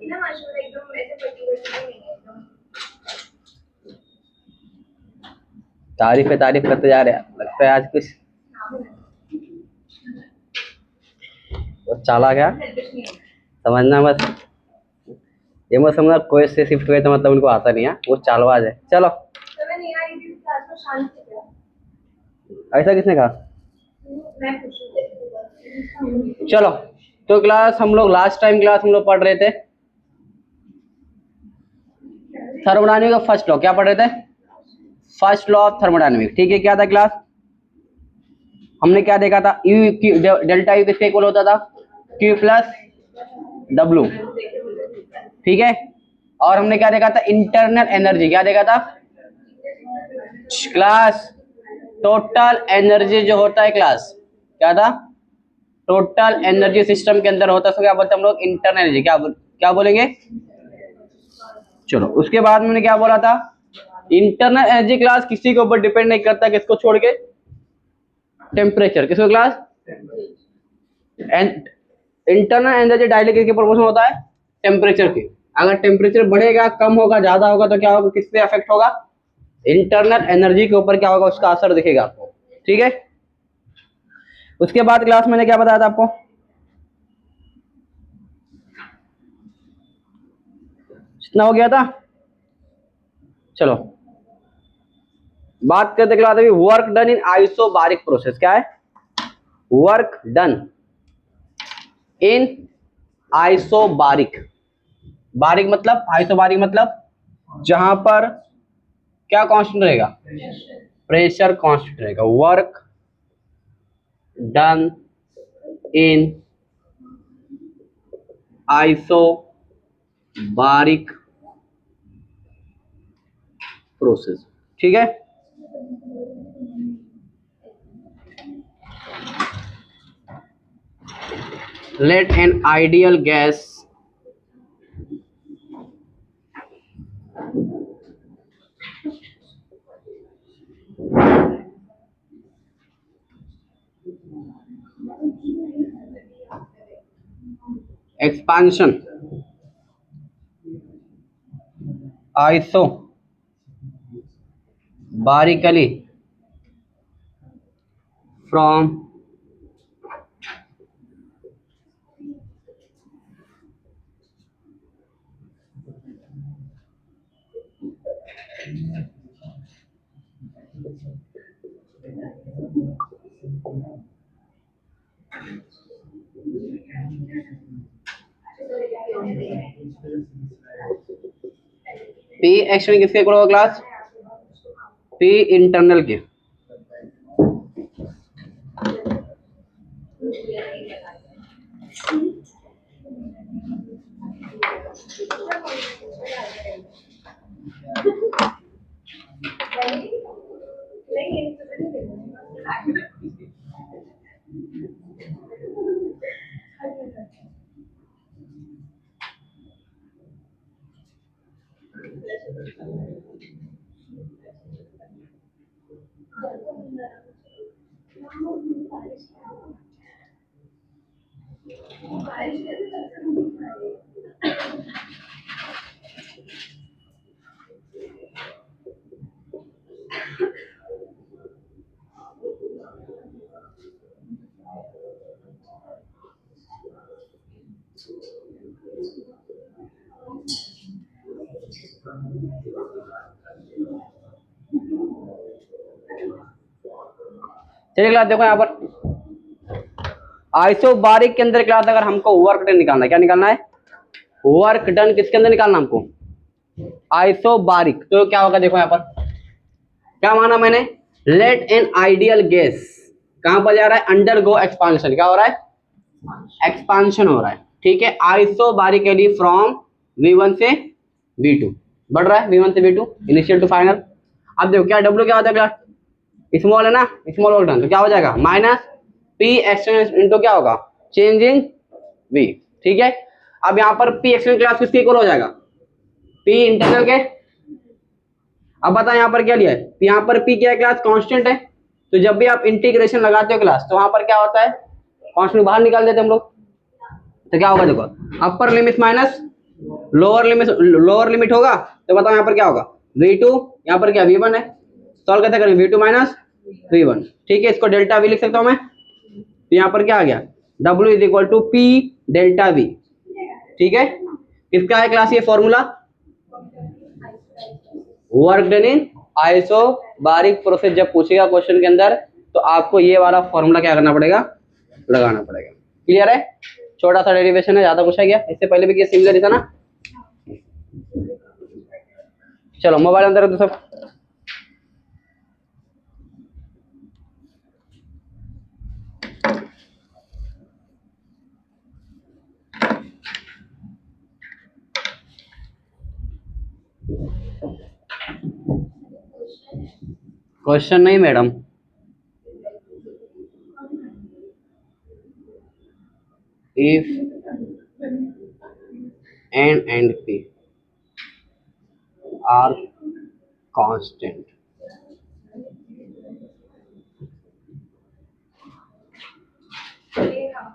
ना माशाल्लाह एकदम ऐसे पर्टिकुलर नहीं है एकदम। तारीफ पे तारीफ करते जा रहे हैं, लगता है आज कुछ वो चाला गया समझना बस। ये मत समझना कोई से शिफ्ट हुए तो मतलब उनको आता नहीं है, वो चालबाज है। चलो समझ नहीं आ रही थी क्लास में शांत से क्या। ऐसा किसने कहा? मैं पूछ रही थी। चलो तो क्लास हम लोग लास्ट टाइम क्लास हम लोग पढ़ रहे थे थर्मोडायनेमिक का फर्स्ट लॉ। क्या पढ़ रहे थे? First law of thermodynamic. ठीक है, क्या था क्लास? हमने क्या देखा था? यू डेल्टा यू किसके इक्वल होता था? Q plus W. ठीक है, और हमने क्या देखा था? Internal energy. क्या देखा था क्लास? टोटल एनर्जी जो होता है क्लास, क्या था? टोटल एनर्जी सिस्टम के अंदर होता है, उसको क्या बोलते हैं हम लोग? Internal energy. क्या बोलेंगे? चलो उसके बाद मैंने क्या बोला था? इंटरनल एनर्जी क्लास किसी के ऊपर डिपेंड नहीं करता, किसको छोड़ के? टेम्परेचर। किसको क्लास? इंटरनल एनर्जी डायरेक्टली किसके प्रोपोर्शनल होता है? टेम्परेचर के। अगर टेम्परेचर बढ़ेगा, कम होगा, ज्यादा होगा तो क्या होगा? किससे अफेक्ट होगा? इंटरनल एनर्जी के ऊपर क्या होगा? उसका असर दिखेगा आपको। ठीक है, उसके बाद क्लास मैंने क्या बताया था आपको? कितना हो गया था? चलो बात करते क्लास अभी work done in isobaric process. क्या है? Work done in isobaric. Baric मतलब आइसोबारिक मतलब जहां पर क्या कांस्टेंट रहेगा? प्रेशर कांस्टेंट रहेगा। Work done in isobaric process. ठीक है, let an ideal gas expansion isobarically from P external किसके इक्वल होगा क्लास? P इंटरनल के। चलिए क्लास देखो यहाँ पर आइसोबारिक के अंदर क्लास अगर हमको वर्क डन निकालना है, क्या निकालना है? वर्क डन किसके अंदर निकालना हमको? आइसोबारिक। तो क्या होगा देखो यहाँ पर क्या माना मैंने? लेट एन आइडियल गैस कहां पर जा रहा है? अंडर गो एक्सपांशन। क्या हो रहा है? एक्सपांशन हो रहा है। ठीक है, आइसोबारिकली फ्रॉम V1 से V2 बढ़ रहा है। V1 से V2 इनिशियल टू फाइनल। अब देखो क्या W क्या होता है क्लास? स्मॉल है ना, स्मॉल वर्क डन, तो क्या हो जाएगा? माइनस P एक्सटर्नल इंटू क्या होगा? Change in V। ठीक है, अब यहाँ पर P एक्सटर्नल क्लास किसके इक्वल हो जाएगा? P इंटरनल के। अब बता यहाँ पर क्या लिया है? यहाँ पर P क्या है क्लास? कांस्टेंट है। तो जब भी आप इंटीग्रेशन लगाते हो क्लास तो वहां पर क्या होता है? कांस्टेंट बाहर निकाल देते हम लोग। तो क्या होगा देखो, upper limit minus lower limit होगा तो बताओ यहाँ पर क्या होगा, v2, यहाँ पर क्या v1 है, सॉल्व कैसे करेंगे, v2 माइनस v1, ठीक है, इसको डेल्टा v लिख सकता हूँ मैं, तो यहाँ पर क्या आ गया, w is equal to p delta v, ठीक है। किसका है क्लास ये formula, work done in isobaric process, जब पूछेगा क्वेश्चन के अंदर तो आपको ये वाला फॉर्मूला क्या करना पड़ेगा, लगाना पड़ेगा। क्लियर है, छोटा सा डेरिवेशन है, ज्यादा कुछ है क्या, इससे पहले भी क्या सिमिलर ही था ना। चलो मोबाइल अंदर है तो सब, क्वेश्चन नहीं madam, if n and p are constant, ये हाँ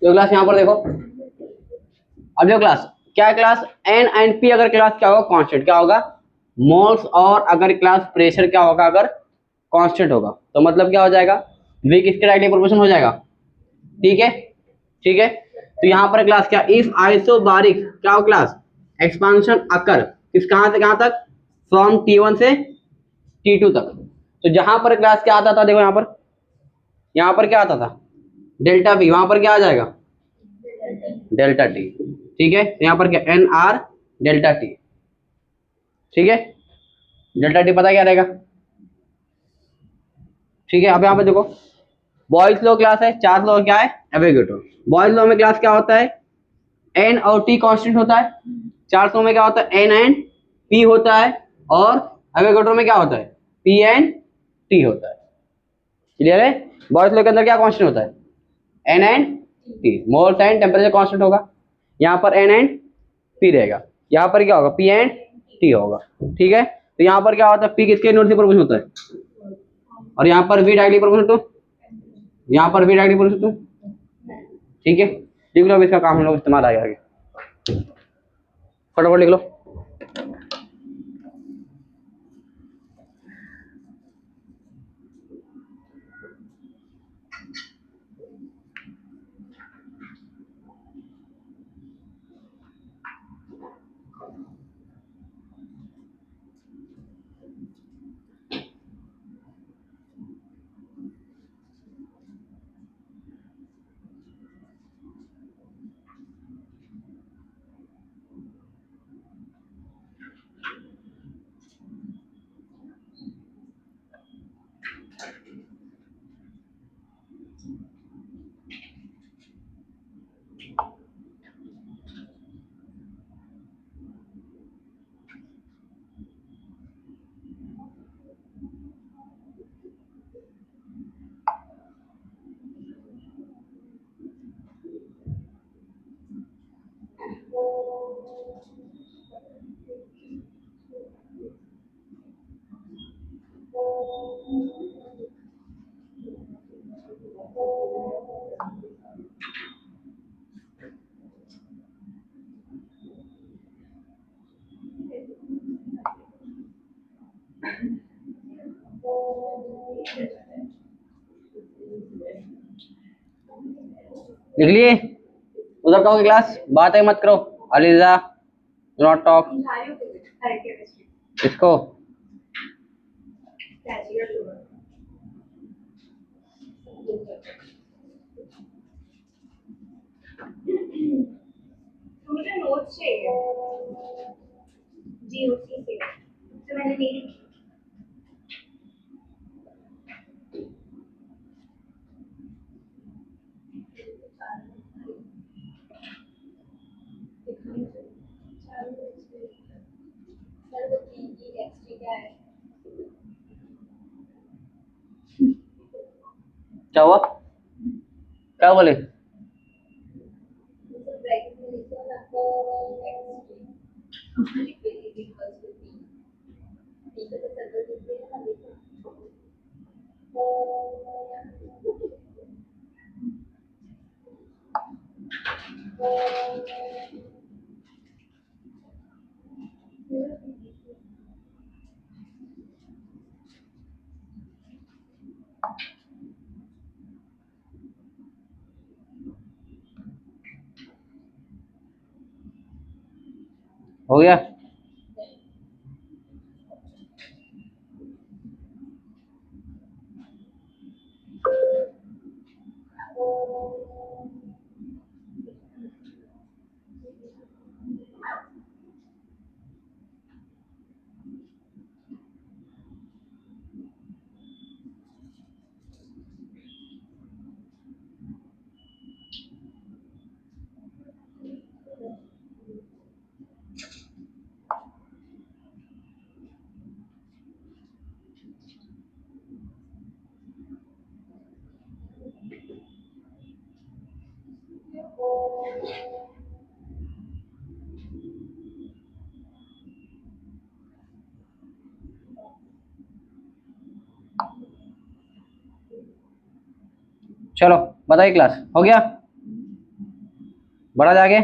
जो क्लास यहाँ पर देखो, अब जो क्लास क्या है, क्लास एन एंड पी अगर क्लास क्या होगा, कांस्टेंट क्या होगा, मोल्स, और अगर क्लास प्रेशर क्या होगा, अगर कांस्टेंट होगा तो मतलब क्या हो जाएगा, वी किसके डायरेक्टली प्रोपोर्शनल हो जाएगा, ठीक है, ठीक है। तो यहाँ पर क्लास क्या, इफ आइसोबारिक क्या हो क्लास, एक्सपांशन अकर किस कहां से कहां तक, फ्रॉम T1 से T2 तक, तो जहां पर क्लास क्या आता था, देखो यहाँ पर क्या आता था, डेल्टा वी, वहां पर क्या आ जाएगा, डेल्टा टी, ठीक है, तो यहाँ पर क्या एन आर डेल्टा टी, ठीक है, डेल्टा टी पता क्या रहेगा, ठीक है। अब यहाँ पे देखो बॉयज लॉ क्लास है, चार्ज लॉ क्या है, एवोगैड्रो, बॉयज लॉ में क्लास क्या होता है, एन और टी कांस्टेंट होता है, चार्ज लॉ में क्या होता है, एन एंड पी होता है, और एवोगैड्रो में क्या होता है, पी एंड टी होता है। क्लियर है, बॉयज लॉ के अंदर क्या कांस्टेंट होता है, n and t, moles and temperature constant होगा, यहाँ पर एन एंड पी रहेगा, यहाँ पर क्या होगा, पी एंड टी होगा, ठीक है। तो यहाँ पर क्या होता है, पी किसके यूनिट से प्रोपोर्शनल होता है, और यहाँ पर वी डायरेक्टली प्रोपोर्शनल टू, यहाँ पर वी डायरेक्टली प्रोपोर्शनल टू, ठीक है। लिख लो, अब इसका काम हम लोग इस्तेमाल आएगा आगे, फटाफट लिख लो। लिख लिए? उधर कहोगे क्लास बात है मत करो। ELISA not talk. समझा रही हूँ केमिस्ट्री इसको मुझे नोट्स चाहिए जीओसी से तो मैंने नहीं लिखी। क्या हुआ? क्या बोले? हो गया? चलो बताइए क्लास हो गया? बढ़ा जाके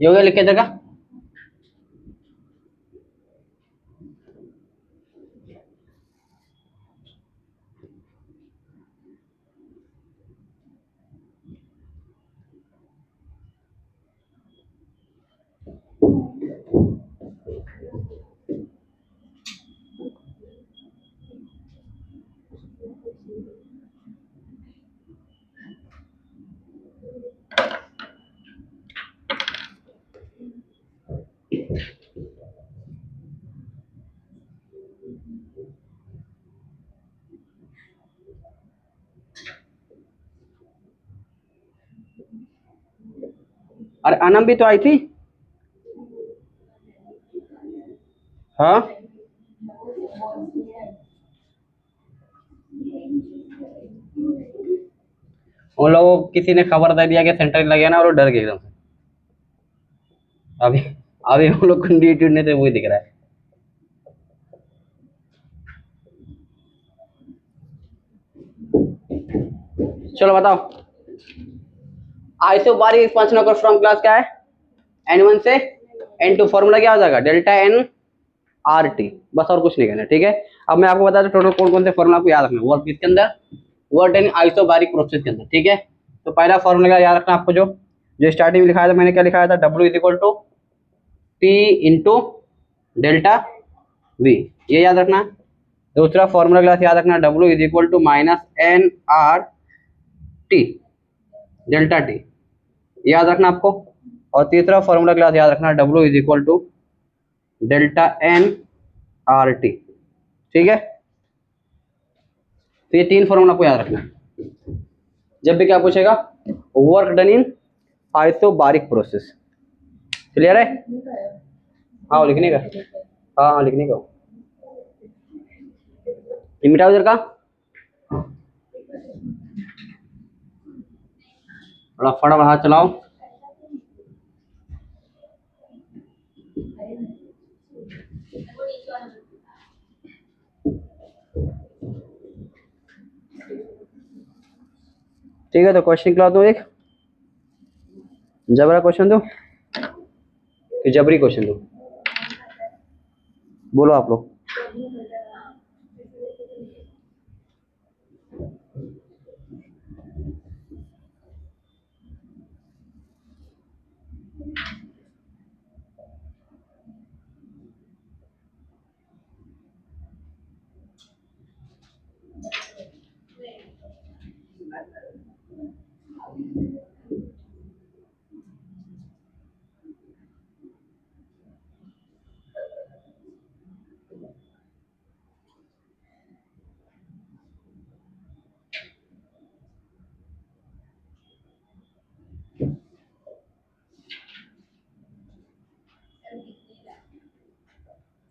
ये हो गया लिख के जगह। अरे अनम भी तो आई थी। हाँ उन लोगों को किसी ने खबर दे दिया कि सेंटर लगे ना और वो डर गए एकदम से। अभी अभी हम लोग को डी ढूंढने से वही दिख रहा है। चलो बताओ isobaric expansion of from class क्या है? n1 से n2 फॉर्मूला क्या हो जाएगा? डेल्टा n आर टी, बस और कुछ नहीं करना। ठीक है, अब मैं आपको बता दूं टोटल कौन कौन से फॉर्मूला आपको याद रखना है वर्क किसके अंदर, वर्क इन आइसोबारिक प्रोसेस के अंदर। ठीक है, तो पहला फॉर्मूला क्या याद रखना आपको, जो जो स्टार्टिंग में लिखाया था मैंने, क्या लिखाया था? W is equal to T into delta V, ये याद रखना। दूसरा फॉर्मूला क्लास याद रखना W is equal to minus n R T delta T, याद रखना आपको। और तीसरा फॉर्मूला क्लास याद रखना W is equal to delta n R T. ठीक है, तो ये तीन फॉर्मूला आपको याद रखना है जब भी क्या पूछेगा, work done in isobaric process. Clear है? हाँ लिखने का, हाँ लिखने का ये मिटाओ इधर का, बड़ा फटाफट हाथ चलाओ। ठीक है, तो क्वेश्चन निकला दो, एक जबरा क्वेश्चन दो कि जबरी क्वेश्चन दो, बोलो आप लोग।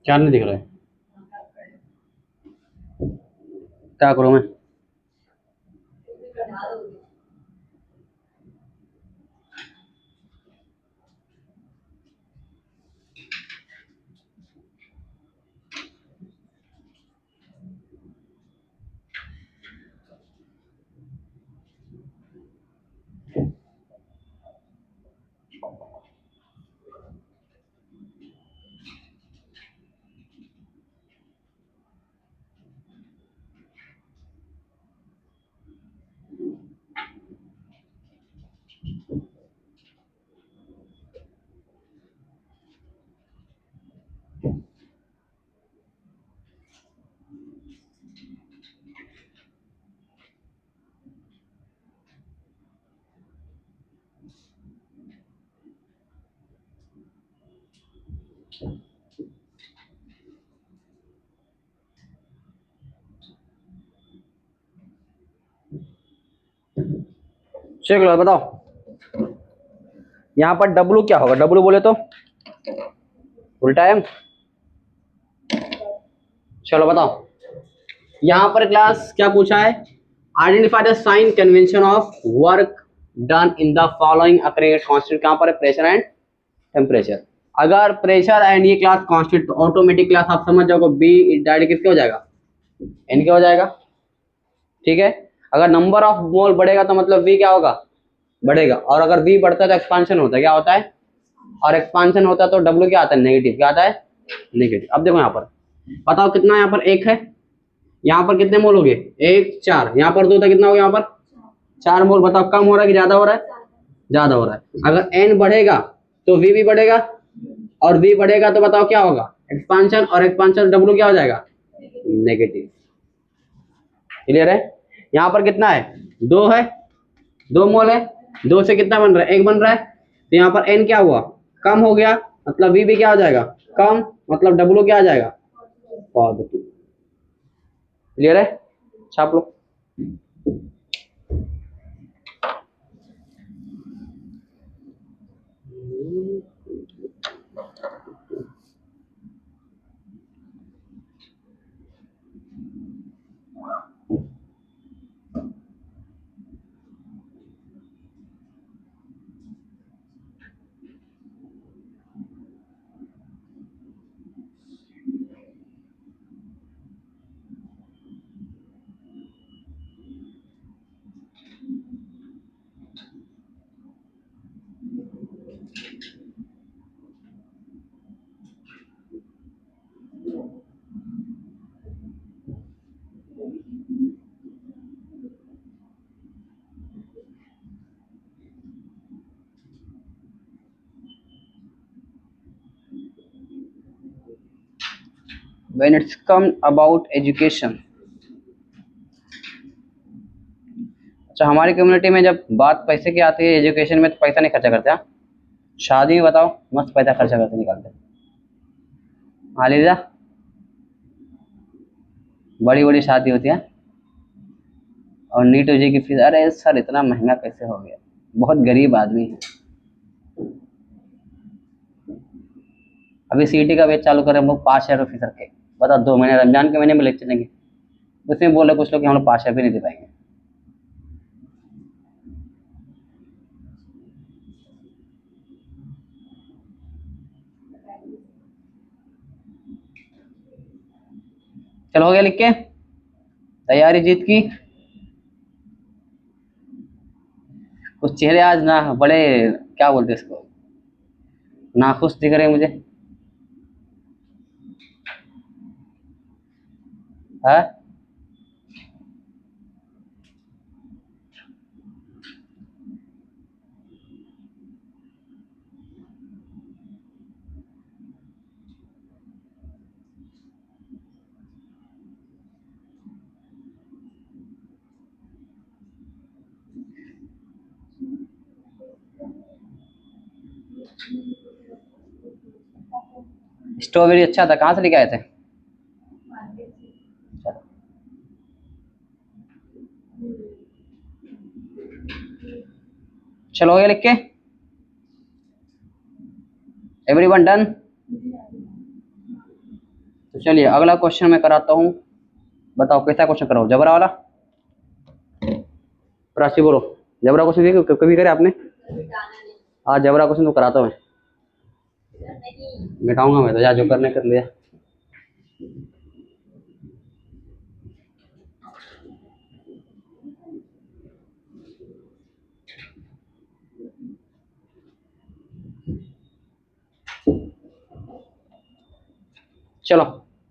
क्या नहीं दिख रहा है? क्या करूँ मैं? चेक लो, बताओ यहाँ पर डब्लू क्या होगा? डब्लू बोले तो फुल टाइम। चलो बताओ यहाँ पर क्लास क्या पूछा है? Identify the sign convention of work done in the following occurring at constant. कहाँ पर है? Pressure and temperature. अगर प्रेशर एंड ये क्लास कांस्टेंट तो ऑटोमेटिक क्लास आप समझ जाओगे बी डायरेक्ट किसके हो जाएगा? एन के हो जाएगा। ठीक है, अगर नंबर ऑफ मोल बढ़ेगा तो मतलब वी क्या होगा? बढ़ेगा। और अगर वी बढ़ता है तो एक्सपांशन होता है, क्या होता है? और एक्सपांशन होता है तो डब्ल्यू क्या आता है? नेगेटिव। क्या आता है? नेगेटिव। अब देखो यहाँ पर बताओ कितना, यहाँ पर एक है, यहाँ पर कितने मोल हो गए? एक, चार, यहाँ पर दो था, कितना हो गया यहाँ पर? चार मोल। बताओ कम हो रहा है कि ज्यादा हो रहा है? ज्यादा हो रहा है। अगर एन बढ़ेगा तो वी भी बढ़ेगा, और वी बढ़ेगा तो बताओ क्या होगा? एक्सपांशन, और एक्सपांशन डब्ल्यू क्या हो जाएगा? नेगेटिव। क्लियर है? यहाँ पर कितना है? दो है, दो मोल है, दो से कितना बन रहा है? एक बन रहा है। तो यहाँ पर एन क्या हुआ? कम हो गया, मतलब वी भी क्या हो जाएगा? कम, मतलब डब्ल्यू क्या आ जाएगा? पॉजिटिव। क्लियर है? छाप लो। When it's come about education, अच्छा हमारी कम्युनिटी में जब बात पैसे की आती है एजुकेशन में तो पैसा नहीं खर्चा करते। हाँ, शादी में बताओ मस्त पैसा खर्चा करते निकालते। हाँ लीजा, बड़ी बड़ी शादी होती है, और नीट यूजी की फीस, अरे सर इतना महंगा कैसे हो गया? बहुत गरीब आदमी है। अभी सीईटी का बैच चालू करें हम लोग 5,000 फीस रखे। बताओ 2 महीने रमजान के महीने में लेक्चर लेंगे, उसमें बोले कुछ लोग कि हम लोग 5,000 भी नहीं दे पाएंगे। चलो हो गया लिख के? तैयारी जीत की? कुछ चेहरे आज ना बड़े, क्या बोलते इसको, नाखुश दिख रहे हैं मुझे। है स्ट्रॉबेरी अच्छा था, कहाँ से लेके आए थे? चलो हो गया लिख के? Everyone done? चलिए अगला क्वेश्चन मैं कराता हूँ। बताओ कैसा क्वेश्चन कराओ, जबरा वाला? प्राची बोलो, जबरा क्वेश्चन कभी करे आपने? हाँ जबरा क्वेश्चन तो कराता हूँ मैं, मिटाऊंगा मैं तो, यार जो करने कर लिया। चलो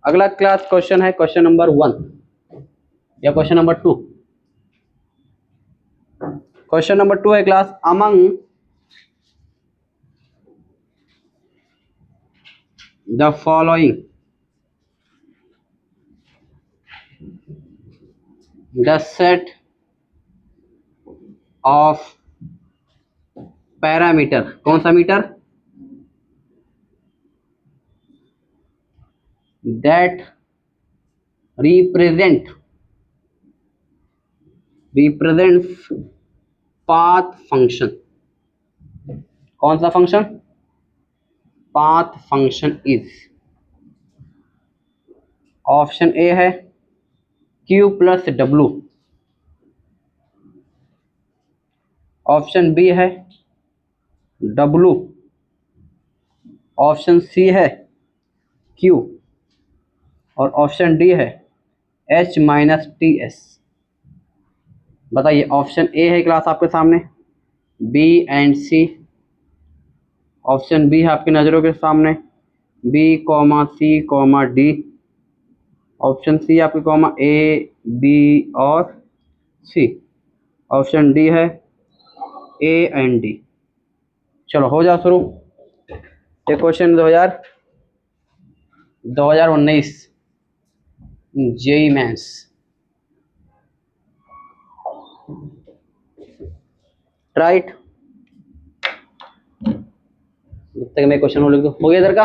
अगला क्लास क्वेश्चन है क्वेश्चन नंबर 1 या क्वेश्चन नंबर 2? क्वेश्चन नंबर 2 है class, among the following the set of parameter, कौन सा meter? That represents path function, कौन सा function? Path function is, option A है Q plus W, option B है W, option C है Q और option D है H माइनस टी एस। बताइए, ऑप्शन ए है क्लास आपके सामने, B and C, option B है आपकी नज़रों के सामने B comma C comma D, option C आपकी कॉमा ए बी और सी, ऑप्शन डी है ए एंड डी। चलो हो जाओ शुरू। ये क्वेश्चन 2019 जेई मेंस, राइट? जब तक मैं क्वेश्चन लिख दूं, हो गया इधर का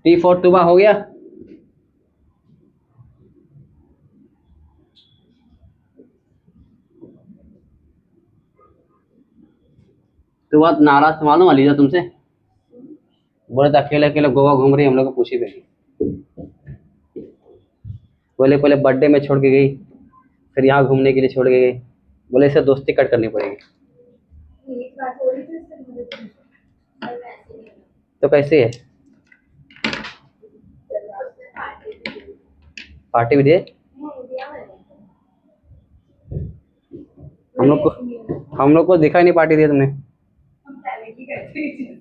T4 तुबा हो गया? तो बात नाराज मालूम अलीजा तुमसे, बोले तो अकेले अकेले गोवा घूम रही, हम लोग को पूछी गई। बोले पहले बर्थडे में छोड़ के गई, फिर यहाँ घूमने के लिए छोड़ के गई, बोले इसे दोस्ती कट करनी पड़ेगी। एक बात हो रही थी उससे मुझे तो कैसे है? पार्टी भी दिए हम लोग को दिखा नहीं पार्टी दिया तुमने। हम टैलेंट ही करते हैं चीज़ें।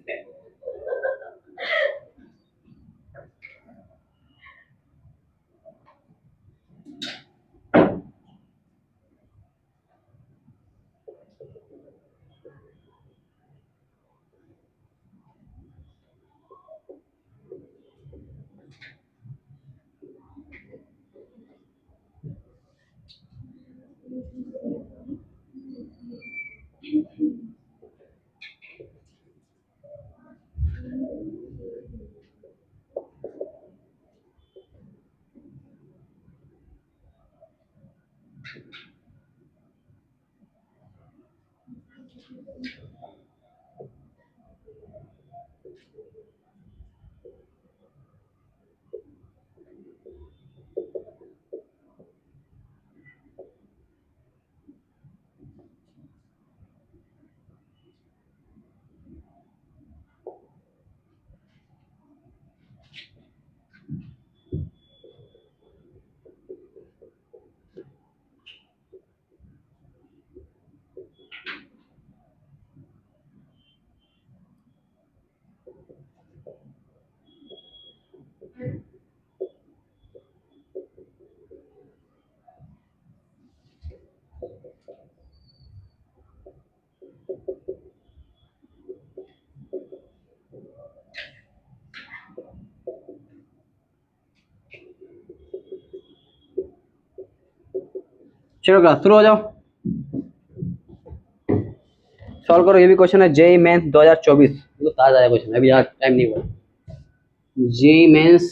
चलो क्लास शुरू हो जाओ, सॉल्व करो। ये भी क्वेश्चन है जेई मेंस 2024, तो ताजा है क्वेश्चन, अभी यार टाइम नहीं हुआ। जेई मेंस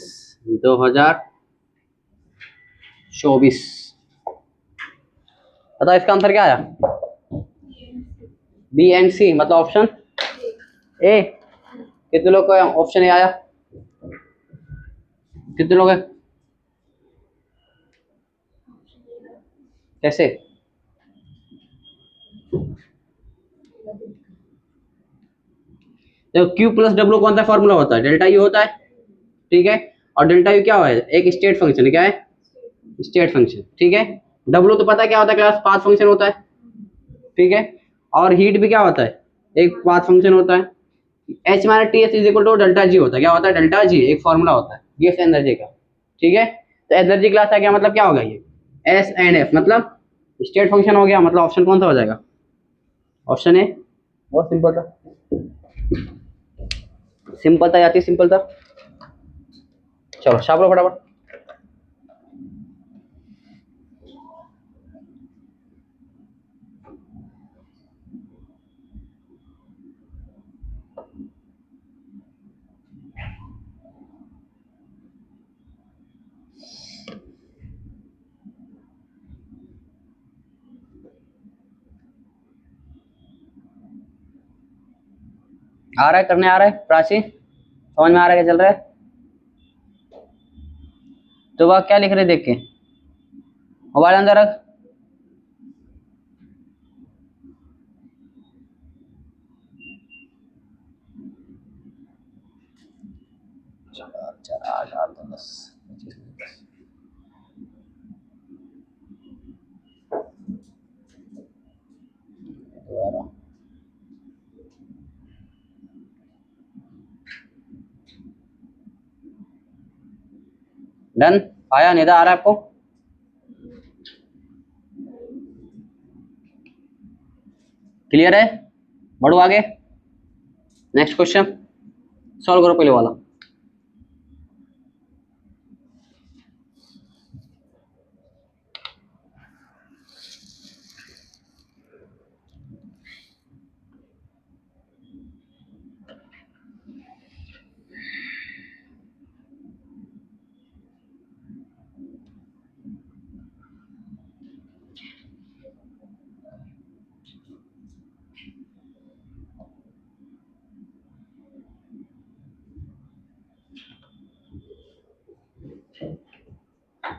2024, बताओ इसका आंसर क्या आया? बी एंड सी, मतलब ऑप्शन ए। कितने लोग को ऑप्शन ए आया? कितने लोग हैं? कैसे? देखो क्यू प्लस डब्ल्यू कौन सा फॉर्मूला होता है? डेल्टा यू होता है, ठीक है। और डेल्टा यू क्या है? एक स्टेट फंक्शन है। क्या है? स्टेट फंक्शन, ठीक है। डब्ल्यू तो पता है क्या होता है क्लास? पाथ फंक्शन होता है, ठीक है। और हीट भी क्या होता है? एक पाथ फंक्शन होता है। H minus T S is equal to delta G होता है। क्या होता है? डेल्टा जी एक फॉर्मूला होता है गिव्स एनर्जी का, ठीक है। तो एनर्जी क्लास का क्या मतलब क्या होगा? ये एस एंड एफ मतलब स्टेट फंक्शन हो गया। मतलब ऑप्शन कौन सा हो जाएगा? Option A. बहुत सिंपल था, सिंपल था याती, सिंपल था। चलो छाप लो फटाफट। आ रहा है, करने आ रहा है प्राची? समझ में आ रहा है क्या चल रहा है? तो वह क्या लिख रहे देख के? मोबाइल अंदर रख। चार आठ आठ दो 10 25 12। डन। आया निदा आ रहा है आपको? क्लियर है? बढ़ो आगे। नेक्स्ट क्वेश्चन सॉल्व करो पहले वाला।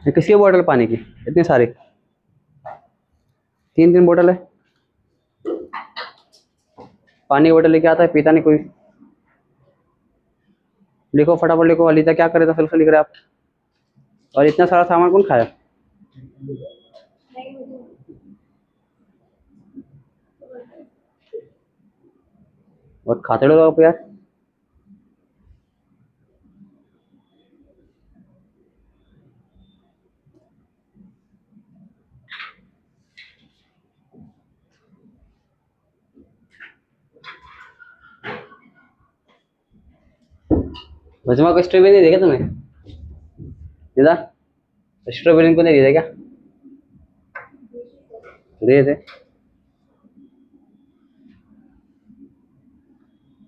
ये किसकी बोतल पानी की? इतनी सारी? तीन तीन बोतल है। पानी की बोतल लेके आता है, पीता नहीं कोई। लिखो फटाफट लिखो। अलीता क्या करे? तो फिर लिख रहे आप। और इतना सारा सामान कौन खाया? नहीं मुझे और खाते रहो आप यार। भजमा को स्ट्रॉबेरी नहीं देगा तुम्हें? दीदा स्ट्रॉबेरी को नहीं दे देगा? दे दे।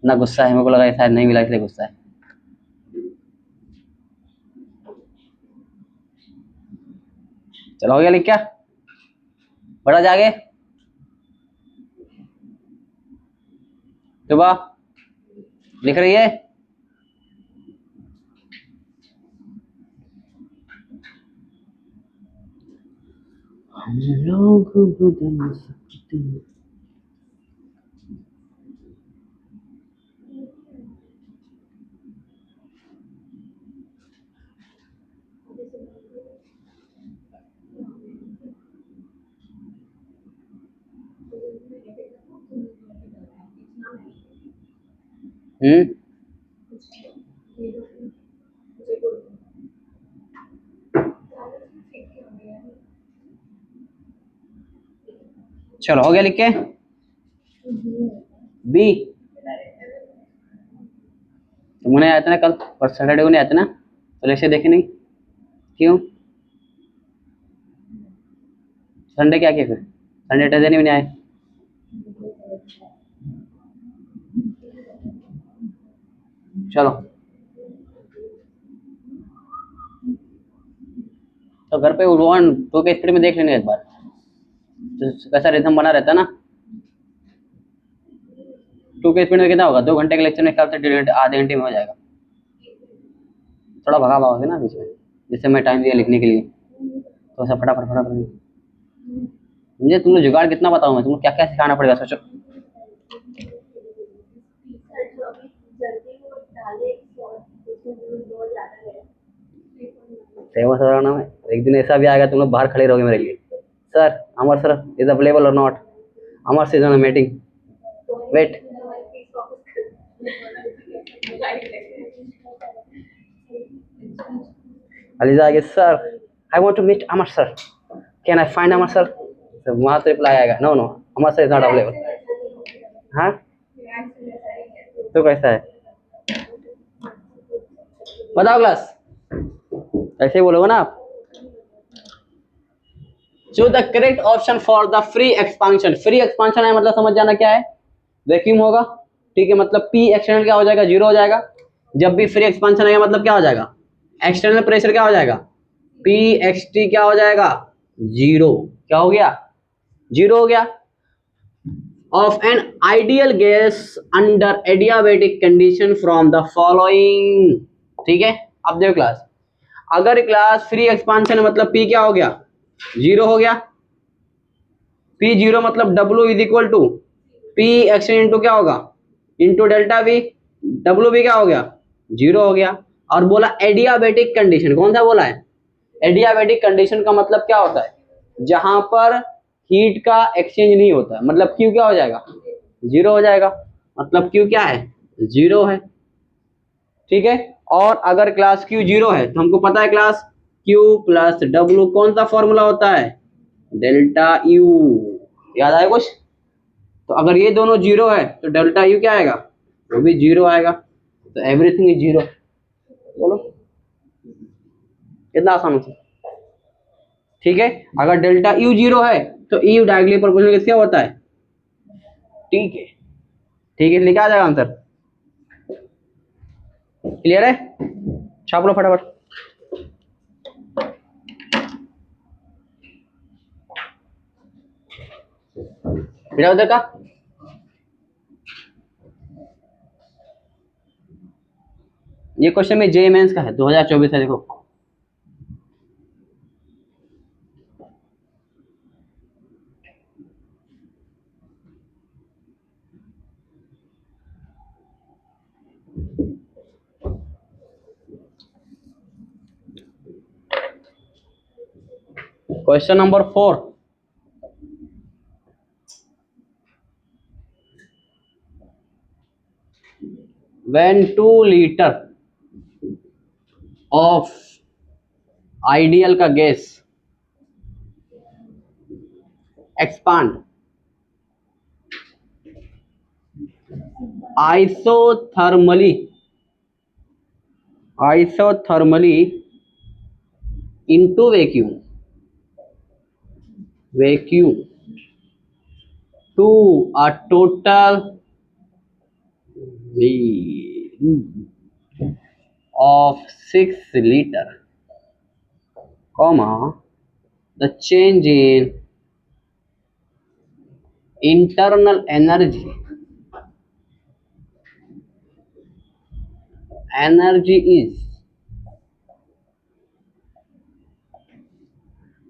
ना गुस्सा है, मेरे को लगा शायद नहीं मिला इसलिए गुस्सा है। चलो हो गया लिख क्या? बड़ा जागे सुबह लिख रही है। हम लोग बदल सकते हैं। हम्म। चलो हो गया लिख के। बी तुमने आया था ना कल, पर सैटरडे को नहीं आया था ना, तो ऐसे देखे नहीं क्यों? संडे क्या किया फिर? संडे टर्डे नहीं आए? चलो तो घर पे 1 2 के स्पीड में देख लेंगे एक बार, तो कैसा रिदम बना रहता है ना। 2 के स्पीड में कितना होगा? 2 घंटे के लेक्चर में ख्याल से 1.5 आधे घंटे में हो जाएगा। थोड़ा भगा भागोगे ना बीच में, जिससे मैं टाइम दिया लिखने के लिए, तो ऐसा फटाफट फटाफट। मुझे तुमने जुगाड़ कितना बताऊँ मैं, तुमको क्या क्या सिखाना पड़ेगा सोचो। टीचर जो अभी जल्दी वो डाले और उसमें जो ज्यादा है 3.9। फेमस हो रहा ना मैं, एक दिन ऐसा भी आएगा तुम लोग बाहर खड़े रहोगे मेरे लिए, sir Amar sir is available और not, Amar sir is on meeting, wait. हमारी फीस वापस कर अलीजा आगे, sir I want to meet Amar sir, can I find Amar sir. तो वहाँ से रिप्लाई आएगा, no no Amar sir is not available. हाँ तो कैसा है बताओ क्लास, ऐसे ही बोलोगे ना आप। Choose the correct option for the free expansion. Free expansion है मतलब समझ जाना क्या है, वैक्यूम होगा, ठीक है, मतलब पी एक्सटर्नल क्या हो जाएगा, जीरो हो जाएगा। जब भी फ्री एक्सपांशन आएगा मतलब क्या हो जाएगा, एक्सटर्नल प्रेशर क्या हो जाएगा, पी एक्स टी क्या हो जाएगा, जीरो। क्या हो गया, जीरो हो गया। Of an ideal gas under adiabatic condition from the following, ठीक है। अब देखो क्लास, अगर क्लास फ्री एक्सपांशन है मतलब पी क्या हो गया, जीरो हो गया। पी जीरो मतलब W is equal to P action into क्या होगा, इंटू डेल्टा वी, डब्ल्यू भी क्या हो गया, जीरो हो गया। और बोला एडियाबेटिक कंडीशन, कौन सा बोला है, एडियाबेटिक कंडीशन का मतलब क्या होता है, जहां पर हीट का एक्सचेंज नहीं होता है, मतलब क्यू क्या हो जाएगा, जीरो हो जाएगा, मतलब क्यू क्या है, जीरो है, ठीक है। और अगर क्लास क्यू जीरो है तो हमको पता है क्लास क्यू प्लस डब्ल्यू कौन सा फॉर्मूला होता है, डेल्टा यू, याद आया कुछ। तो अगर ये दोनों जीरो है तो डेल्टा यू क्या आएगा, वो भी जीरो आएगा, तो एवरीथिंग इज जीरो। बोलो कितना आसान होता है, ठीक है। अगर डेल्टा यू जीरो है तो यू डायरेक्टली प्रोपोर्शनल किससे होता है, ठीक है, ठीक है, लिखा आ जाएगा आंसर। क्लियर है, छाप लो फटाफट। बेटा उधर का, ये क्वेश्चन में जे मेंस का है, 2024 है, देखो। Question number 4, when 2 litre of ideal का gas expand isothermally into vacuum to a total of 6 liter, comma, the change in internal energy is,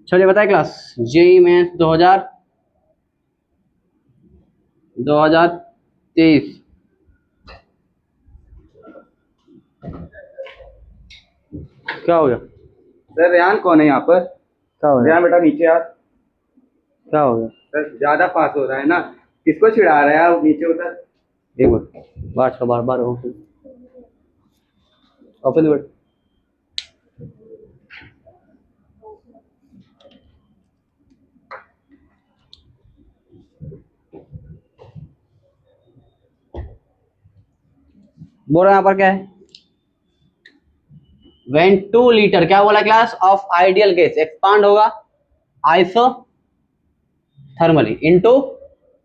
चलिए बताए क्लास, जेई मेंस 2023 क्या हो गया, सर रेहान कौन है यहाँ पर? क्या हो गया, रेहान बेटा नीचे यार। क्या हो गया, सर ज्यादा पास हो रहा है ना, किसको चिढ़ा रहा है यार, नीचे उतर। एक मिनट, बार का बार बार ओपन वर्ड। बोल रहा यहाँ पर क्या है, when 2 लीटर क्या बोला class of ideal gas expand होगा आइसो थर्मली इनटू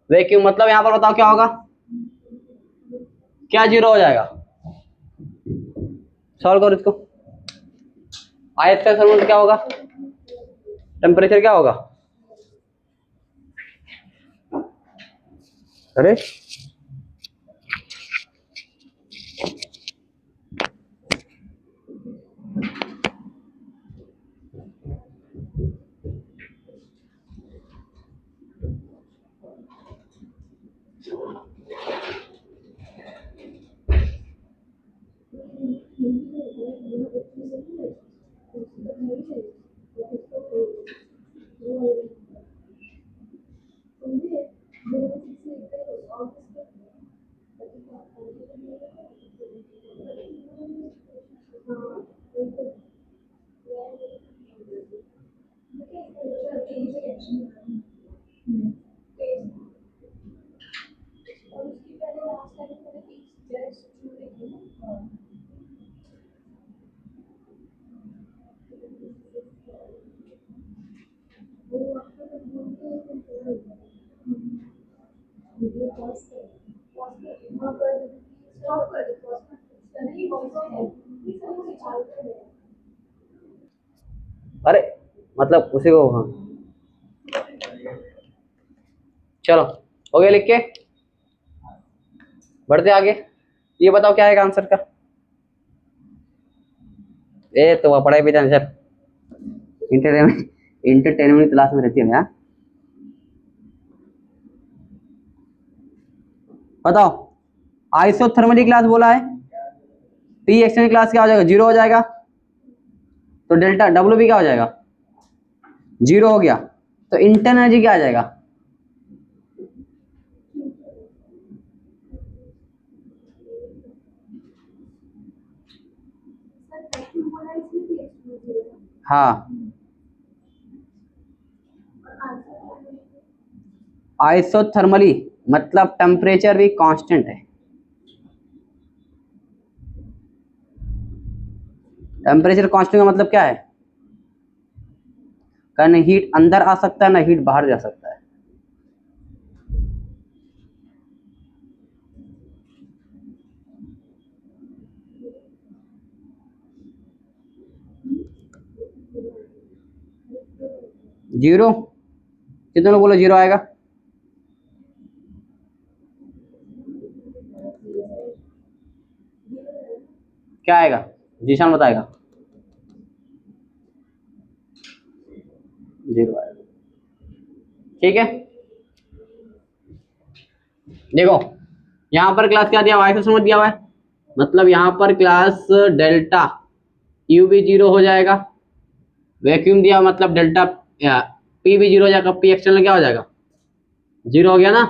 वैक्यूम, मतलब यहाँ पर बताओ क्या होगा, क्या जीरो हो जाएगा, सॉल्व करो इसको। आइस का थर्मल क्या होगा, टेम्परेचर क्या होगा, अरे अरे मतलब उसी को, हाँ चलो हो गया लिख के, बढ़ते आगे। ये बताओ क्या है आंसर का। ए तो वह पढ़ाई पे ध्यान सर, इंटरटेनमेंट इंटरटेनमेंट क्लास में रहती है ना। बताओ आइसोथर्मली क्लास बोला है, टी एक्सटर्नल क्लास क्या हो जाएगा, जीरो हो जाएगा। तो डेल्टा डब्ल्यू भी क्या हो जाएगा, जीरो हो गया। तो इंटरनल एनर्जी क्या आ जाएगा, हाँ आइसोथर्मली मतलब टेम्परेचर भी कांस्टेंट है। टेम्परेचर कांस्टेंट का मतलब क्या है, ना हीट अंदर आ सकता है ना हीट बाहर जा सकता है। जीरो, कितने लोग बोलो जीरो आएगा। क्या आएगा, जीशान बताएगा। जीरो आएगा, ठीक है। देखो यहाँ पर क्लास क्या दिया हुआ है, आइसोथर्मल दिया हुआ है, मतलब यहाँ पर क्लास डेल्टा यू भी जीरो हो जाएगा। वैक्यूम दिया मतलब डेल्टा पी भी जीरो हो जाएगा, पी एक्सटर्नल क्या हो जाएगा, जीरो हो गया ना।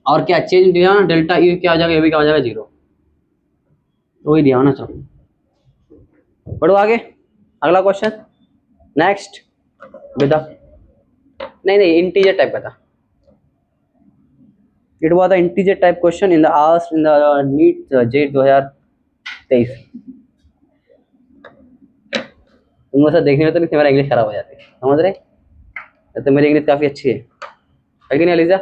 और क्या चेंज दिया ना, डेल्टा यू क्या हो जाएगा, ये भी क्या हो जाएगा, जीरो। तो वही दिया ना। चलो बढ़ो आगे, अगला क्वेश्चन नेक्स्ट। बता, नहीं नहीं इंटीजर टाइप का था। It was the integer type question in the asked in the NEET jet 2023। तुम लोग देखने में तो नहीं, मेरा इंग्लिश खराब हो जाती है, समझ रहे। तो मेरी इंग्लिश काफी अच्छी है कि नहीं अलीजा।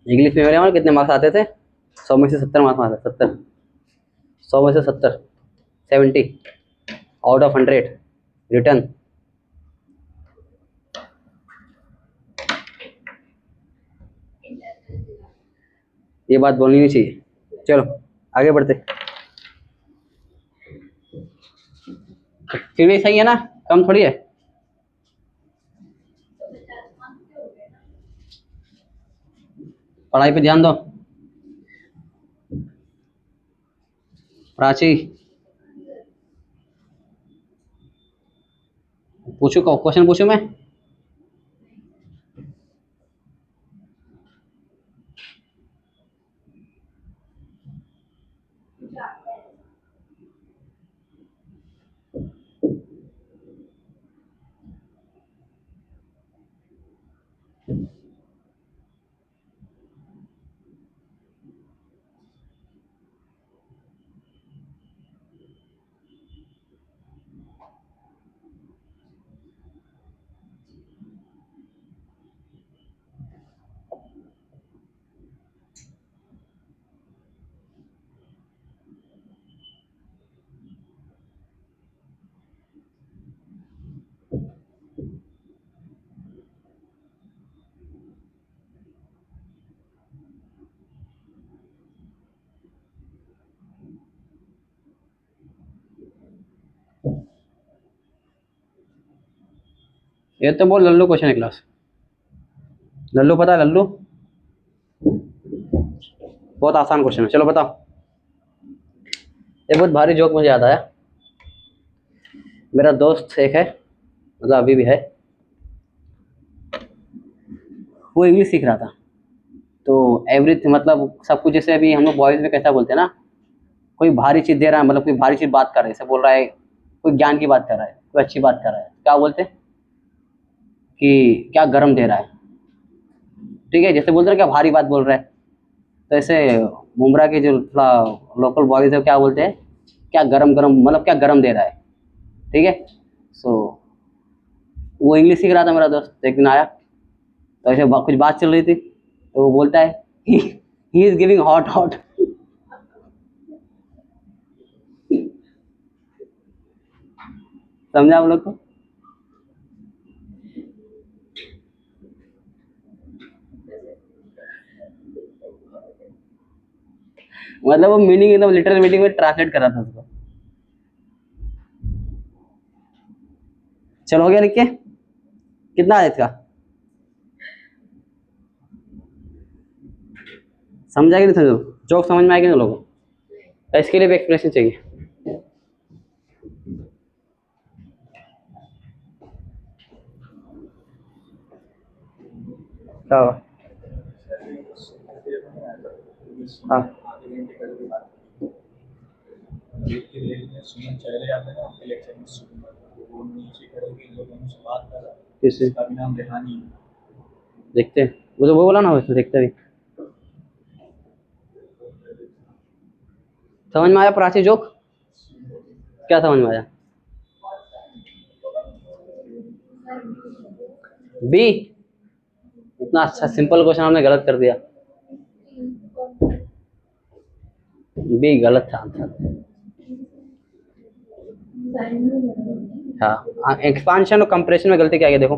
इंग्लिश में मेरे कितने मार्क्स आते थे, 100 में से 70 मार्क्स आते, 70, 100 में से 70, 70 आउट ऑफ 100 रिटर्न। ये बात बोलनी नहीं चाहिए। चलो आगे बढ़ते, फिर भी सही है ना, कम थोड़ी है। पढ़ाई पे ध्यान दो। प्राची पूछू, क्वेश्चन पूछू मैं। ये तो बहुत लल्लू क्वेश्चन है क्लास। लल्लू पता है लल्लू? बहुत आसान क्वेश्चन है। चलो बताओ। ये बहुत भारी जोक मुझे याद आया। मेरा दोस्त एक है, मतलब अभी भी है, वो इंग्लिश सीख रहा था। तो एवरीथिंग मतलब सब कुछ, जैसे अभी हम लोग बॉयज में कैसा बोलते हैं ना, कोई भारी चीज़ दे रहा है, मतलब कोई भारी चीज़ बात कर रहा है, जैसे बोल रहा है कोई ज्ञान की बात कर रहा है, कोई अच्छी बात कर रहा है, क्या बोलते हैं कि क्या गरम दे रहा है। ठीक है, जैसे बोलते हैं क्या भारी बात बोल रहा है, तो ऐसे मुमरा के जो थोड़ा लोकल बॉयज है क्या बोलते हैं, क्या गरम गरम, मतलब क्या गरम दे रहा है। ठीक है। सो वो इंग्लिश सीख रहा था मेरा दोस्त। एक दिन आया तो ऐसे कुछ बात चल रही थी, तो वो बोलता है he is giving hot hot. समझा हम लोग को? मतलब वो मीनिंग एकदम लिटरल मीनिंग में ट्रांसलेट कर रहा था उसको। चलो हो गया लिख के? कितना है इसका? समझा कि नहीं समझो? जोक समझ में आएगी ना लोगों को? इसके लिए भी एक्सप्रेशन चाहिए। क्या हुआ? हाँ सुमन चले जाते हैं ना आपके लेक्चर में, सुमन वो नीचे खड़े होकर इन लोगों से बात कर रहा है, किससे? उसका भी नाम रेहानी है। देखते हैं। वो तो वो बोला ना, उसमें देखते भी। समझ में आया प्राची जोक? क्या समझ में आया? बी? इतना अच्छा सिंपल क्वेश्चन हमने गलत कर दिया। बी गलत था आंसर। हाँ, एक्सपांशन और कंप्रेशन में गलती क्या है देखो।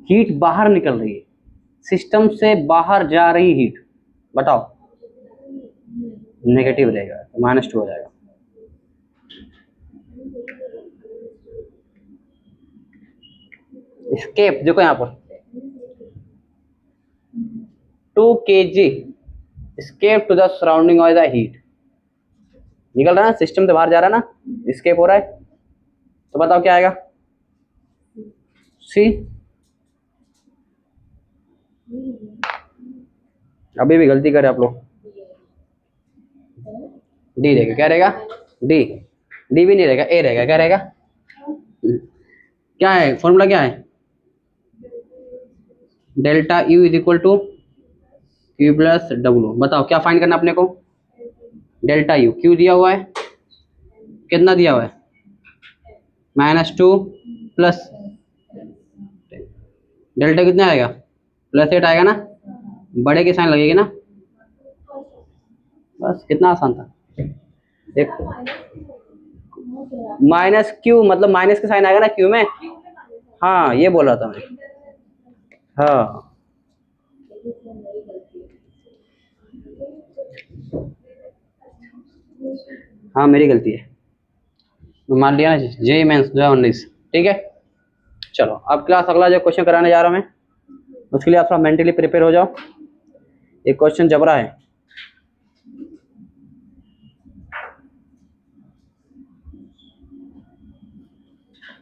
हीट बाहर निकल रही है, सिस्टम से बाहर जा रही हीट, बताओ। नेगेटिव रहेगा तो -2 हो जाएगा। स्केप देखो यहाँ पर 2 kg escape to the surrounding of the heat. निकल रहा है ना, सिस्टम से बाहर जा रहा है ना, स्केप हो रहा है। तो बताओ क्या आएगा? सी। अभी भी गलती करे आप लोग। डी रहेगा। क्या रहेगा? डी। डी भी नहीं रहेगा, ए रहेगा। क्या रहेगा? क्या है फॉर्मूला? क्या है? Delta U is equal to Q plus W. बताओ क्या फाइंड करना अपने को? Delta U. क्यू दिया हुआ है, कितना दिया हुआ है? -2 प्लस डेल्टा कितना आएगा? +8 आएगा ना, बड़े की साइन लगेगी ना। बस कितना आसान था। देखो -q मतलब माइनस का साइन आएगा ना क्यू में। हाँ ये बोल रहा था मैं। हाँ हाँ मेरी गलती है, मान लिया ना। जे मेंस 2019। ठीक है। चलो अब क्लास अगला जो क्वेश्चन कराने जा रहा हूँ मैं, उसके लिए आप थोड़ा मेंटली प्रिपेयर हो जाओ। एक क्वेश्चन जबरा है।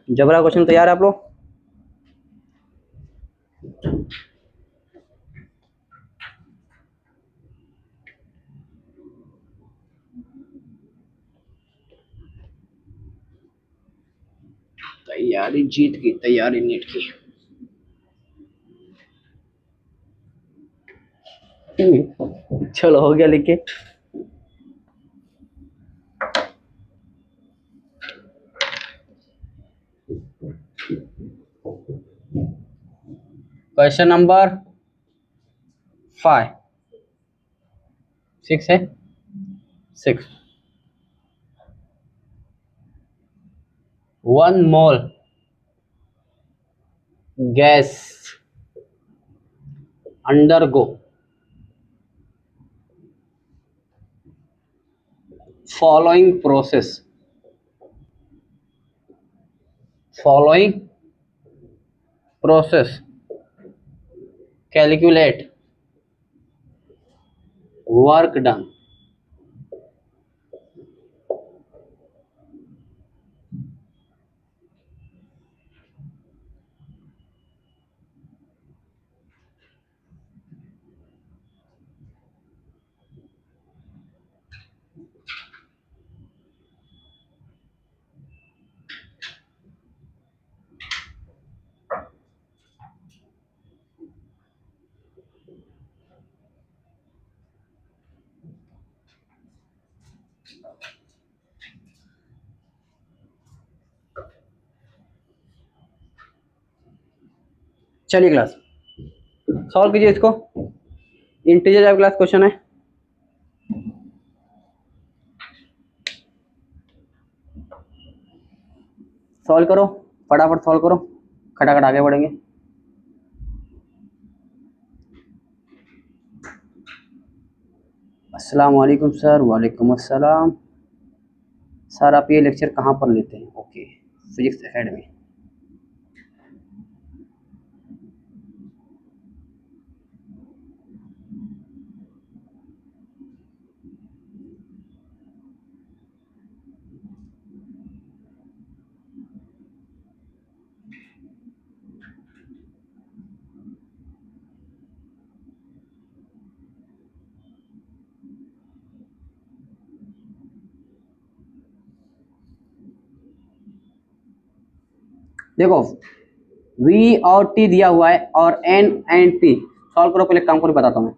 जबरा क्वेश्चन तैयार है आप लोग? तैयारी जीत की, तैयारी नीट की। चलो हो गया लिख के। क्वेश्चन नंबर 5 6 है 6। 1 मोल gas undergo following process. Calculate work done. चलिए क्लास सॉल्व कीजिए इसको। इंटीजर टाइप क्लास क्वेश्चन है। सॉल्व करो, फटाफट सॉल्व करो, खटाखट आगे बढ़ेंगे। अस्सलाम वालेकुम सर। वालेकुम अस्सलाम सर। आप ये लेक्चर कहाँ पर लेते हैं? Okay, physics academy. देखो V और T दिया हुआ है और N एंड P। सॉल्व करो, पहले काम करो, बताता हूँ मैं।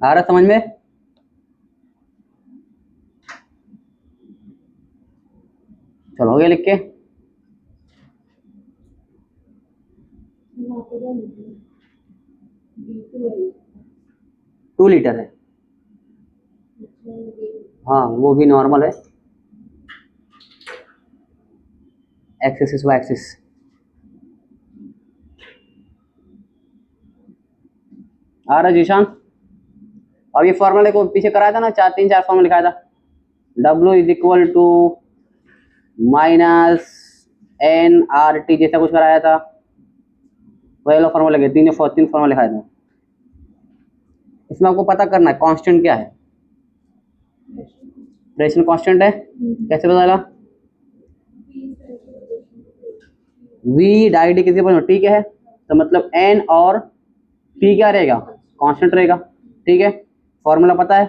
आ रहा समझ में? चलो हो गया लिख के। टू लीटर है। हाँ वो भी नॉर्मल है। Axis Y axis. आ रहा जीशान? अब ये फॉर्मूले को पीछे कराया था ना, तीन चार फॉर्मूला लिखाया था। W is equal to minus NRT जैसा कुछ कराया था। वही वाला फॉर्मूला लगे, तीन फॉर्मूला लिखाया था। इसमें आपको पता करना है कांस्टेंट क्या है। प्रेशर कांस्टेंट है। कैसे पता चला? V डाई डी किसी पर ठीक है, तो मतलब N और P क्या रहेगा? कांस्टेंट रहेगा। ठीक है, फॉर्मूला पता है,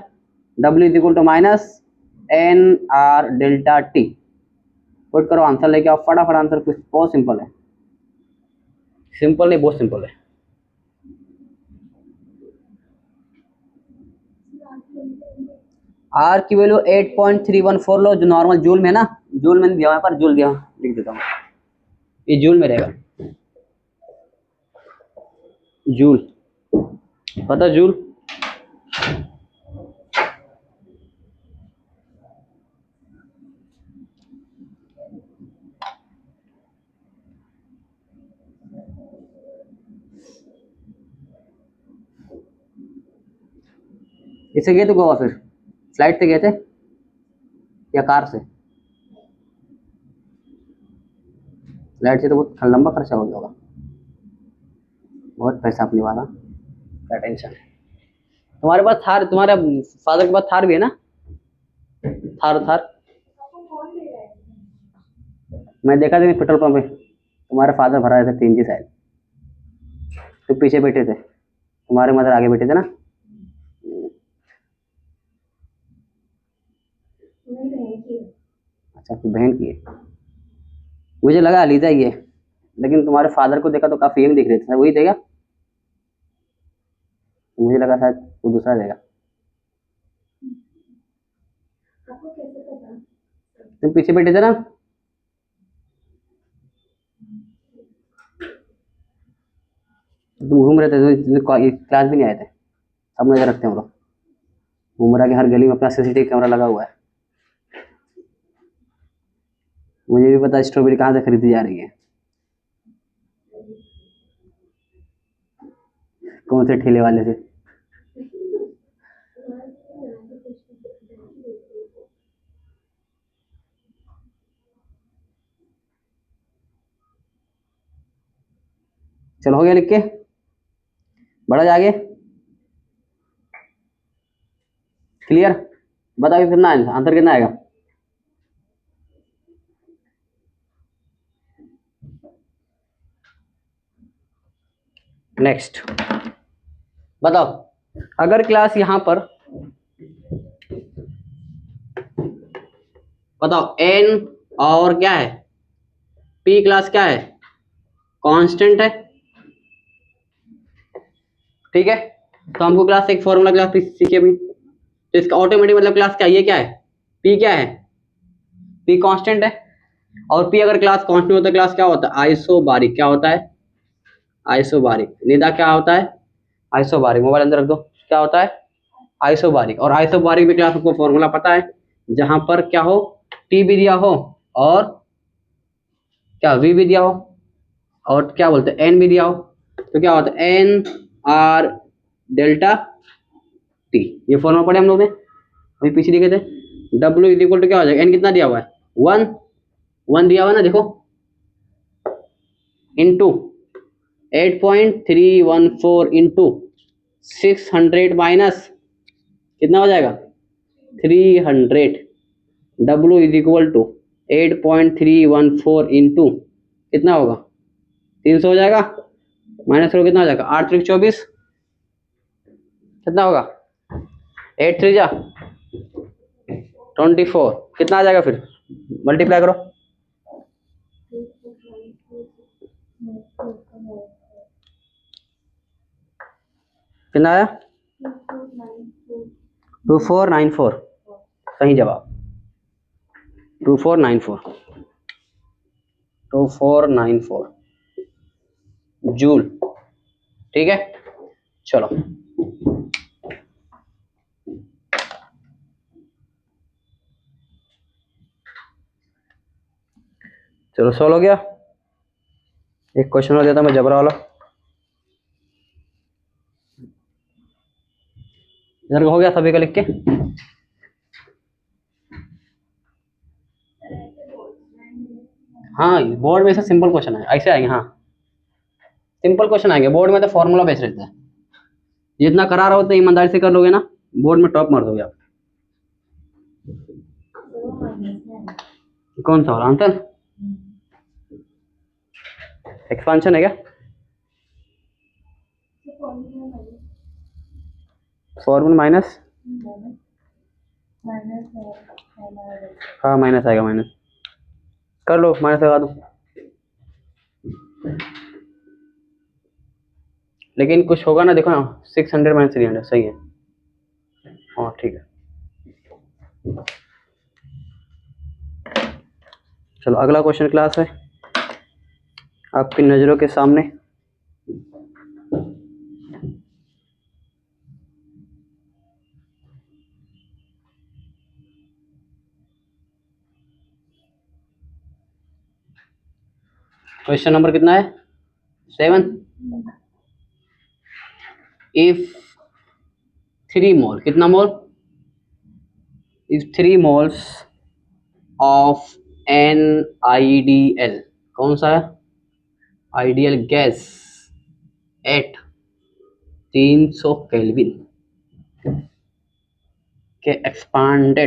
W is equal to minus NR delta T। Put करो, आंसर लेके आओ फटाफट। आंसर कुछ बहुत सिंपल है, सिंपल नहीं बहुत सिंपल है। R की वैल्यू 8.314 लो, जो नॉर्मल जूल में ना, जूल में दिया पर जूल दिया, लिख देता हूँ, ये जूल में रहेगा। जूल पता, जूल इससे गए थे गोवा? फिर फ्लाइट से गए थे या कार से? फ्लाइट से तो बहुत लंबा खर्चा हो गया होगा, बहुत पैसा अपने वाला, क्या टेंशन है। तुम्हारे पास थार, तुम्हारे फादर के पास थार भी है ना? थार थार मैं देखा था पेट्रोल पंप पे, तुम्हारे फादर भरा रहे थे सीएनजी शायद, तो पीछे बैठे थे, तुम्हारे मदर आगे बैठे थे ना। अच्छा, आपकी बहन की है, मुझे लगा लीजा ही है। लेकिन तुम्हारे फादर को देखा तो काफी यंग दिख रहे थे, वही देगा? मुझे लगा शायद वो दूसरा देगा। आपको कैसे पता? तुम पीछे बैठे थे ना। तुम घूम रहे थे तो क्लास भी नहीं आए थे। सब नजर रखते हैं हम लोग। उमरा के हर गली में अपना सीसीटीवी कैमरा लगा हुआ है। मुझे भी पता है स्ट्रॉबेरी कहाँ से खरीदी जा रही है, कौन से ठेले वाले से। चलो हो गया लिख के, बढ़ा जा आगे। क्लियर? बताओ कितना आंसर कितना आएगा? नेक्स्ट बताओ, अगर क्लास यहां पर बताओ n और क्या है, p क्लास क्या है, कांस्टेंट है, ठीक है। तो हमको क्लास एक फॉर्मूला क्लास सीखे भी, तो इसका ऑटोमेटिक मतलब क्लास क्या, ये क्या है, p क्या है, p कांस्टेंट है। और p अगर क्लास कांस्टेंट होता है क्लास क्या होता है, आइसोबारिक। क्या होता है? आइसोबारिक। निदा क्या होता है? आइसोबारिक। मोबाइल अंदर रख दो। क्या होता है? आइसोबारिक। और आइसोबारिक में क्लास को फॉर्मूला पता है, जहां पर क्या हो, टी भी दिया हो और क्या वी भी दिया हो और क्या बोलते हैं एन भी दिया हो, तो क्या होता है एन आर डेल्टा टी। ये फॉर्मूला पढ़े हम लोग ने, अभी पीछे लिखे थे। डब्ल्यू इज इक्वल टू क्या हो जाएगा, एन कितना दिया हुआ है, 1 दिया हुआ है ना, देखो, इंटू 8.314 इंटू 600 माइनस कितना हो जाएगा 300। W is equal to 8.314 into कितना होगा 300 हो जाएगा, माइनस करो कितना हो जाएगा 8 3 24, कितना होगा 8 3 जा 24, कितना आ जाएगा फिर मल्टीप्लाई करो, कितना आया 2494। सही जवाब 2494 जूल, ठीक है। चलो चलो सॉल्व हो गया। एक क्वेश्चन और देता मैं जबरा वाला, इधर हो गया सभी का लिख के। हाँ बोर्ड में से सिंपल क्वेश्चन है, ऐसे आएंगे। हाँ सिंपल क्वेश्चन आएंगे बोर्ड में, तो फॉर्मूला बेस रहता है। जितना करा रहा हो उतना ईमानदारी से कर लोगे ना, बोर्ड में टॉप मार दोगे आप। कौन सा वाला आंसर, एक्सपांशन है क्या? फॉर्मूला माइनस, हाँ माइनस आएगा, माइनस कर लो, माइनस लगा दो। लेकिन कुछ होगा ना, देखो ना 600 माइनस 300 सही है। हाँ ठीक है, चलो अगला क्वेश्चन क्लास है आपकी नज़रों के सामने। क्वेश्चन नंबर कितना है 7। इफ 3 मोल, कितना मोल, इफ 3 मोल्स ऑफ NiDl, कौन सा है आइडियल गैस एट 300 केल्विन के expand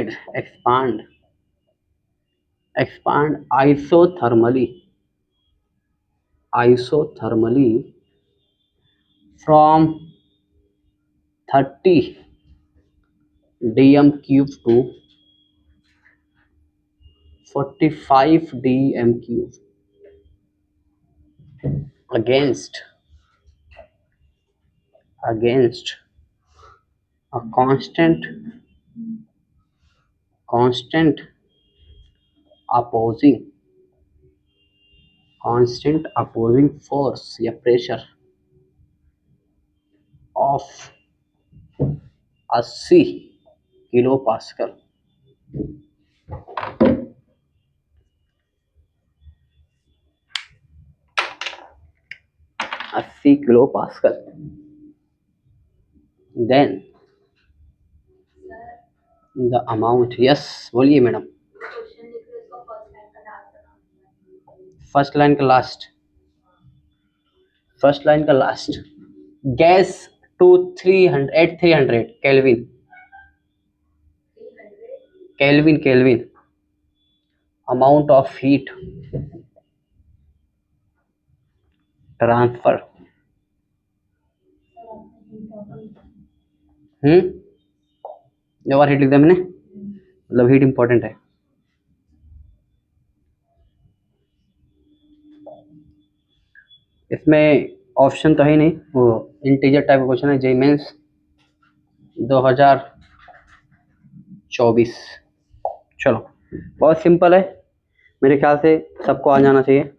isothermally from 30 dm cube to 45 dm cube against a constant opposing force या pressure of 80 kilo pascal. 80 kilo pascal. Then the amount, yes बोलिए madam. Question लिख रहे उसका first line का last gas to 300 kelvin amount of heat transfer. जो बार heat लिख दिया मैंने, मतलब हीट इंपॉर्टेंट है। इसमें ऑप्शन तो है ही नहीं, वो इंटीजर टाइप का क्वेश्चन है। JEE Mains 2024। चलो बहुत सिंपल है, मेरे ख्याल से सबको आ जाना चाहिए।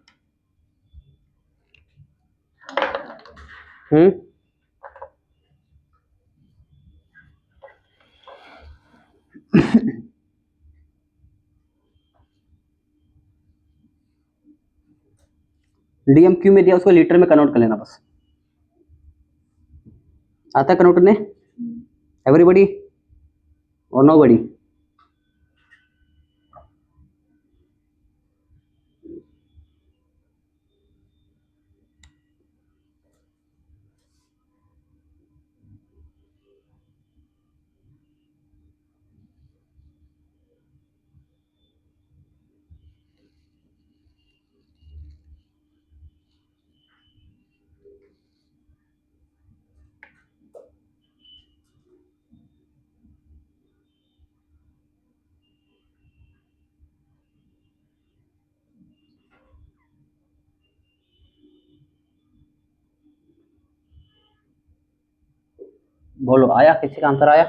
डीएमक्यू में दिया, उसको लीटर में कन्वर्ट कर लेना बस। आता है कन्वर्ट करने एवरीबडी और नोबडी? बोलो, आया? किसी का आंसर आया?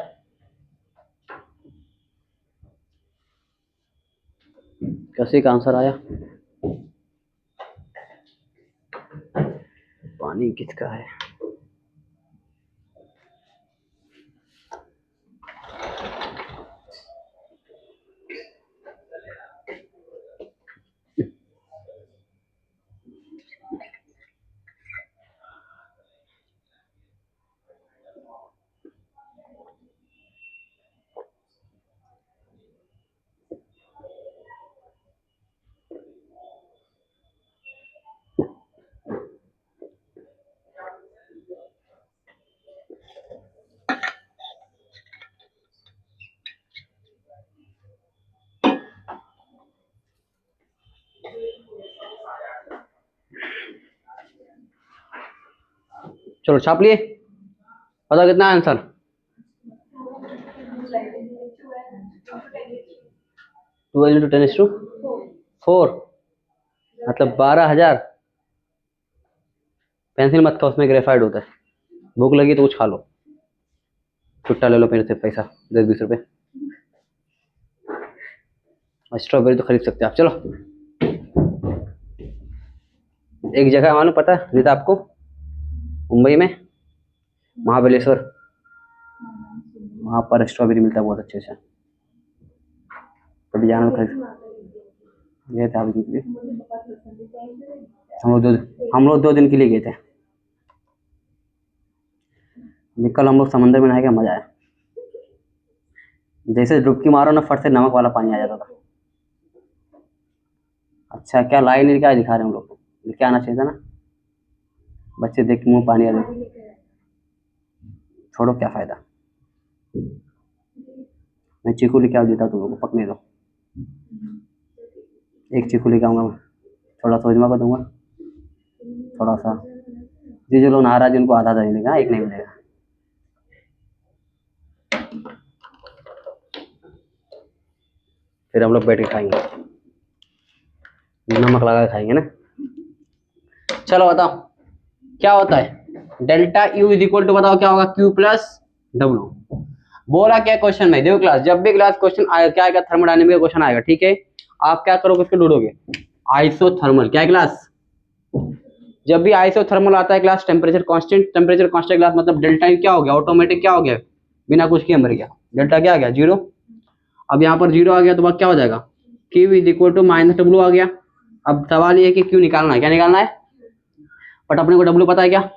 किसी का आंसर आया? पानी किसका है? चलो छाप लिए, पता कितना है आंसर? 12 × 10⁴ मतलब 12,000। पेंसिल मत खाओ, उसमें ग्रेफाइड होता है। भूख लगी तो कुछ खा लो, छुट्टा ले लो मेरे से, पैसा 10-20 रुपए। स्ट्रॉबेरी तो खरीद सकते हैं आप। चलो एक जगह मालूम, पता है रीता आपको? मुंबई में महाबलेश्वर, वहाँ पर स्ट्रॉबेरी मिलता है बहुत अच्छे से। कभी जाना तो खरीद। गए थे आप के लिए, हम लोग 2 दिन के लिए गए थे। निकल हम लोग समंदर में नहाए, क्या मजा आया। जैसे डुबकी मारो ना, फट से नमक वाला पानी आ जाता था। अच्छा क्या लाइन नहीं, क्या दिखा रहे हैं हम लोग को, लेके आना चाहिए था ना। बच्चे देख के मुंह पानी आ रहे। छोड़ो क्या फायदा, मैं चीकू लेके आ देता तुम लोग को, पकने दो। एक चीकू लेके आऊंगा मैं, थोड़ा सोजमा को दूंगा, थोड़ा सा। जो लोग नहा रहा है जिनको आधा मिलेगा, एक नहीं मिलेगा। फिर हम लोग बैठ के खाएंगे, नमक लगा के खाएंगे ना। चलो बताओ क्या होता है delta U is equal to, बताओ क्या होगा, क्यू प्लस डब्ल्यू। बोला क्या क्वेश्चन में, देखो क्लास जब भी क्लास क्वेश्चन आएगा क्या आएगा, थर्मोडायनेमिक का क्वेश्चन आएगा, ठीक है। आप क्या करोगे, उसको ढूंढोगे आइसोथर्मल, क्या है क्लास, जब भी आइसोथर्मल आता है क्लास टेम्परेचर कांस्टेंट क्लास, मतलब डेल्टा यू क्या हो गया, ऑटोमेटिक क्या हो गया, बिना कुछ किए मर गया, डेल्टा क्या आ गया, जीरो। अब यहाँ पर जीरो आ गया तो बात क्या हो जाएगा, Q is equal to minus W आ गया। अब सवाल ये है कि क्यू निकालना है, क्या निकालना है, बट अपने को डब्ल्यू पता है क्या,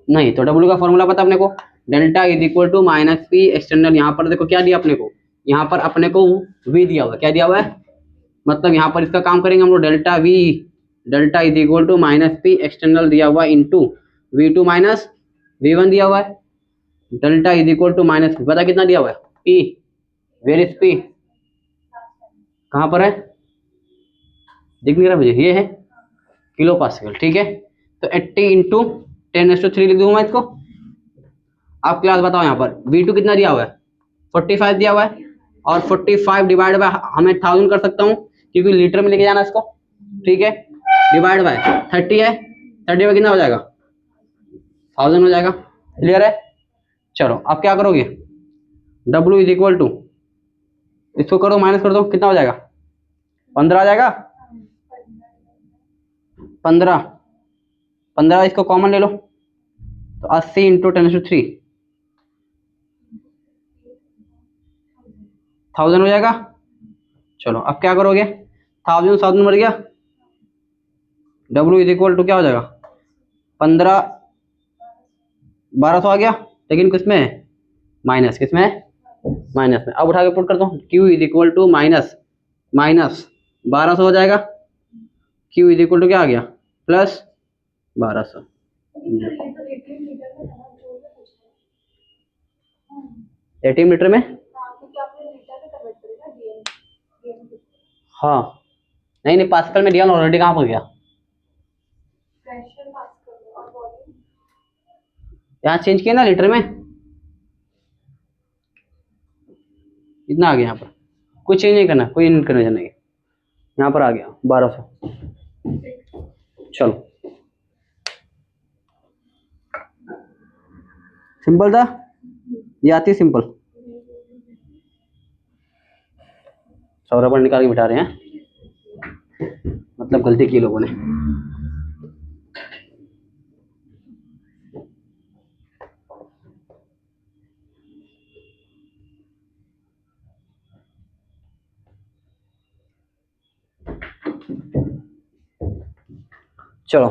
नहीं, तो डब्ल्यू का फॉर्मूला पता है अपने को, delta is equal to minus P external, यहाँ पर देखो क्या दिया अपने को, यहाँ पर अपने को वी दिया हुआ है, क्या दिया हुआ है, मतलब यहाँ पर इसका काम करेंगे हम लोग, delta is equal to minus P external दिया हुआ into V two minus V one दिया हुआ है, delta is equal to minus पता कितना दिया हुआ है, पी, वेर इज पी, कहाँ पर है, दिख नहीं रहा मुझे, ये है किलो पास्कल, ठीक है। तो 80 इंटू 10⁻³ लिख दूंगा इसको। आप क्लास बताओ यहाँ पर V2 कितना दिया हुआ है, 45 दिया हुआ है, और 45 डिवाइड बाय हमें 1000 कर सकता हूँ क्योंकि लीटर में लेके जाना इसको, ठीक है, डिवाइड बाय 30 है, 30 में कितना हो जाएगा, 1000 हो जाएगा, क्लियर है। चलो अब क्या करोगे, W इज इक्वल टू, इसको करो माइनस कर दो, कितना हो जाएगा, 15 आ जाएगा, 15 इसको कॉमन ले लो, तो 80 इंटू 10⁻³ 1000 हो जाएगा। चलो अब क्या करोगे, 1000 मर गया, W इज इक्वल टू क्या हो जाएगा, 15 1200 आ गया, लेकिन किसमें माइनस, किसमें माइनस में। अब उठा के पुट कर दो, Q is equal to minus 1200 हो जाएगा, Q इज इक्वल टू क्या आ गया, प्लस 1200। ये तो 18 लीटर में था ना, जो मैं पूछ रहा हूँ। 18 मीटर में, क्योंकि आपने लीटर में कन्वर्ट करेगा डीएम हाँ नहीं नहीं, पास्कल में दिया ऑलरेडी, कहाँ पर गया, प्रेशर पास कर दो और वॉल्यूम यहाँ चेंज किया ना लीटर में, इतना आ गया, यहाँ पर कुछ चेंज नहीं करना, कोई इनकन्वर्जन नहीं, यहाँ पर आ गया 1200। चलो सिंपल था, ये आती है सिंपल, सौरभ निकाल के बिठा रहे हैं, मतलब गलती की लोगों ने। चलो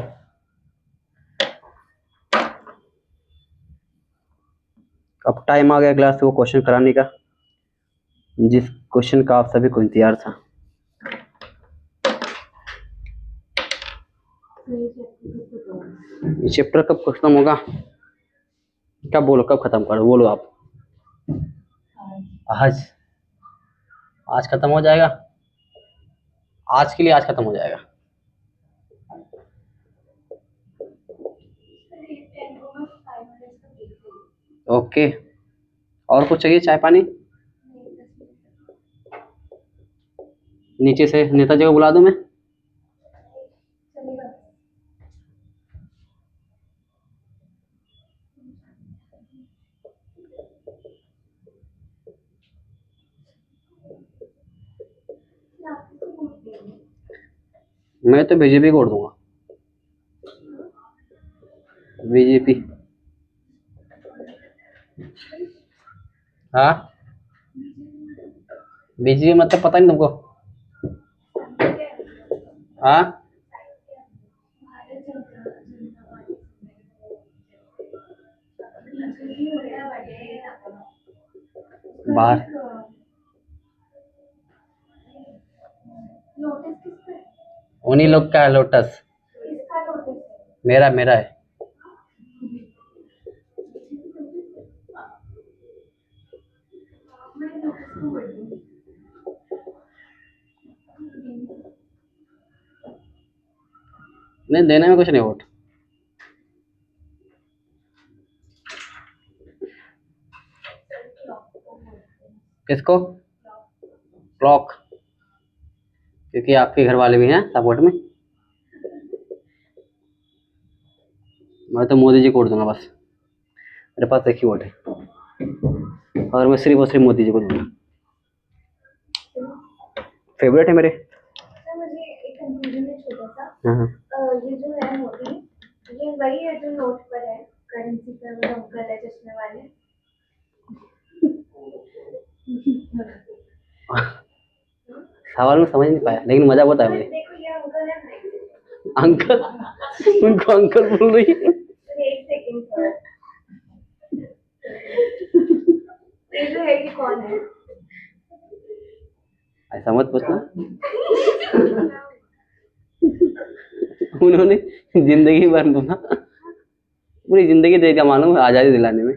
अब टाइम आ गया क्लास वो क्वेश्चन कराने का, जिस क्वेश्चन का आप सभी को इंतजार था। ये चैप्टर कब खत्म होगा, क्या बोलो, कब खत्म करो, बोलो आप, आज खत्म हो जाएगा, आज के लिए आज खत्म हो जाएगा। ओके, और कुछ चाहिए, चाय पानी, नीचे से नेताजी को बुला दूं मैं, चलेगा। मैं तो बीजेपी को वोट दूंगा, बीजेपी, हाँ बीजेपी मतलब पता नहीं तुमको, हाँ बाहर, लोटस किसका है? उन्हीं लोग का है लोटस, किसका लोटस है? मेरा मेरा है। मैं लोटस को बोल रही हूँ। नहीं देने में कुछ नहीं वोट, किसको, क्लॉक, क्योंकि आपके घर वाले भी हैं सपोर्ट में। मैं तो मोदी जी को वोट दूंगा बस, मेरे पास एक ही वोट है, और मैं सिर्फ और सिर्फ मोदी जी को दूंगा। फेवरेट है मेरे। सर मुझे एक कंफ्यूजन है छोटा सा। हाँ ये जो है मोदी, ये वही है जो नोट पर है, करेंसी पर वो अंकल है चश्मे वाले। सवाल में समझ नहीं पाया, लेकिन मजा बहुत आया सर मुझे। देखो ये अंकल है ब्लैक। अंकल, उनको अंकल बोल रही है। सर एक सेकंड सर, ये जो है ये कौन है? ऐसा मत पूछना। उन्होंने जिंदगी भर ना, पूरी जिंदगी दे दिया मालूम है आजादी दिलाने में।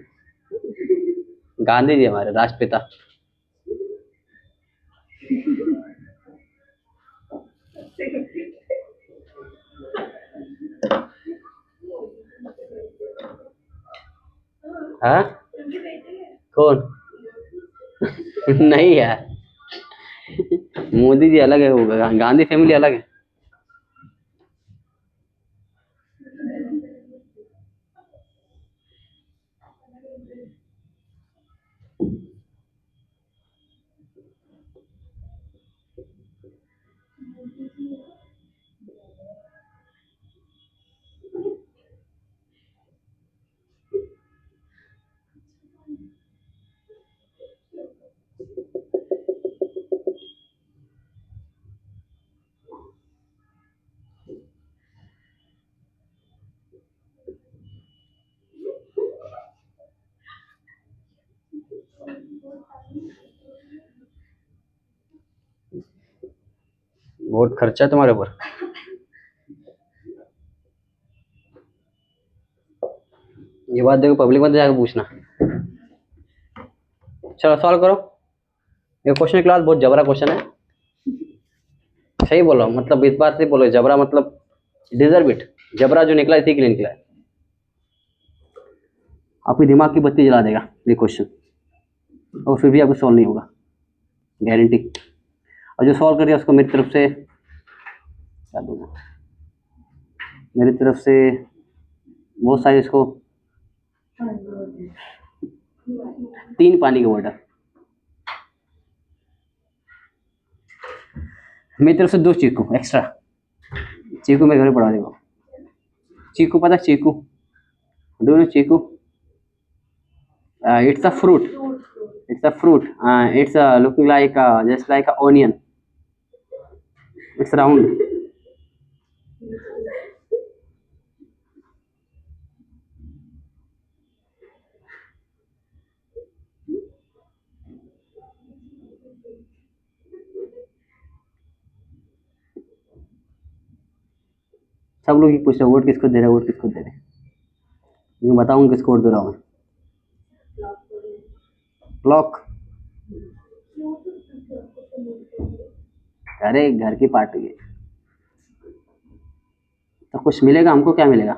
गांधी जी हमारे राष्ट्रपिता। हाँ उनके बेटे हैं। कौन? नहीं यार, मोदी जी अलग है, वो गांधी फैमिली अलग है। बहुत खर्चा है तुम्हारे ऊपर। ये बात देखो पब्लिक में जाकर पूछना। चलो सॉल्व करो। ये क्वेश्चन क्लास बहुत जबरा क्वेश्चन है। सही बोलो, मतलब इस बात से बोलो जबरा मतलब डिजर्व इट। जबरा जो निकला इसी के लिए निकला है। आपके दिमाग की बत्ती जला देगा ये क्वेश्चन, और फिर भी आपको सॉल्व नहीं होगा, गारंटी। और जो सॉल्व कर दिया उसको मेरी तरफ से क्या दूंगा, मेरी तरफ से बहुत सारे इसको 3 पानी के बोतल, मेरी तरफ से 2 चीकू एक्स्ट्रा। चीकू मेरे घर में पड़ा देगा। चीकू पता है चीकू? Do know chiku? It's a fruit. It's a fruit. It's looking like just like an onion. It's round. सब लोग ही पूछ रहे वोट किसको दे रहे, वोट किसको दे रहे। मैं बताऊंगा किसको वोट दे रहा हूँ। ब्लॉक। अरे घर की पार्टी है तो कुछ मिलेगा हमको, क्या मिलेगा?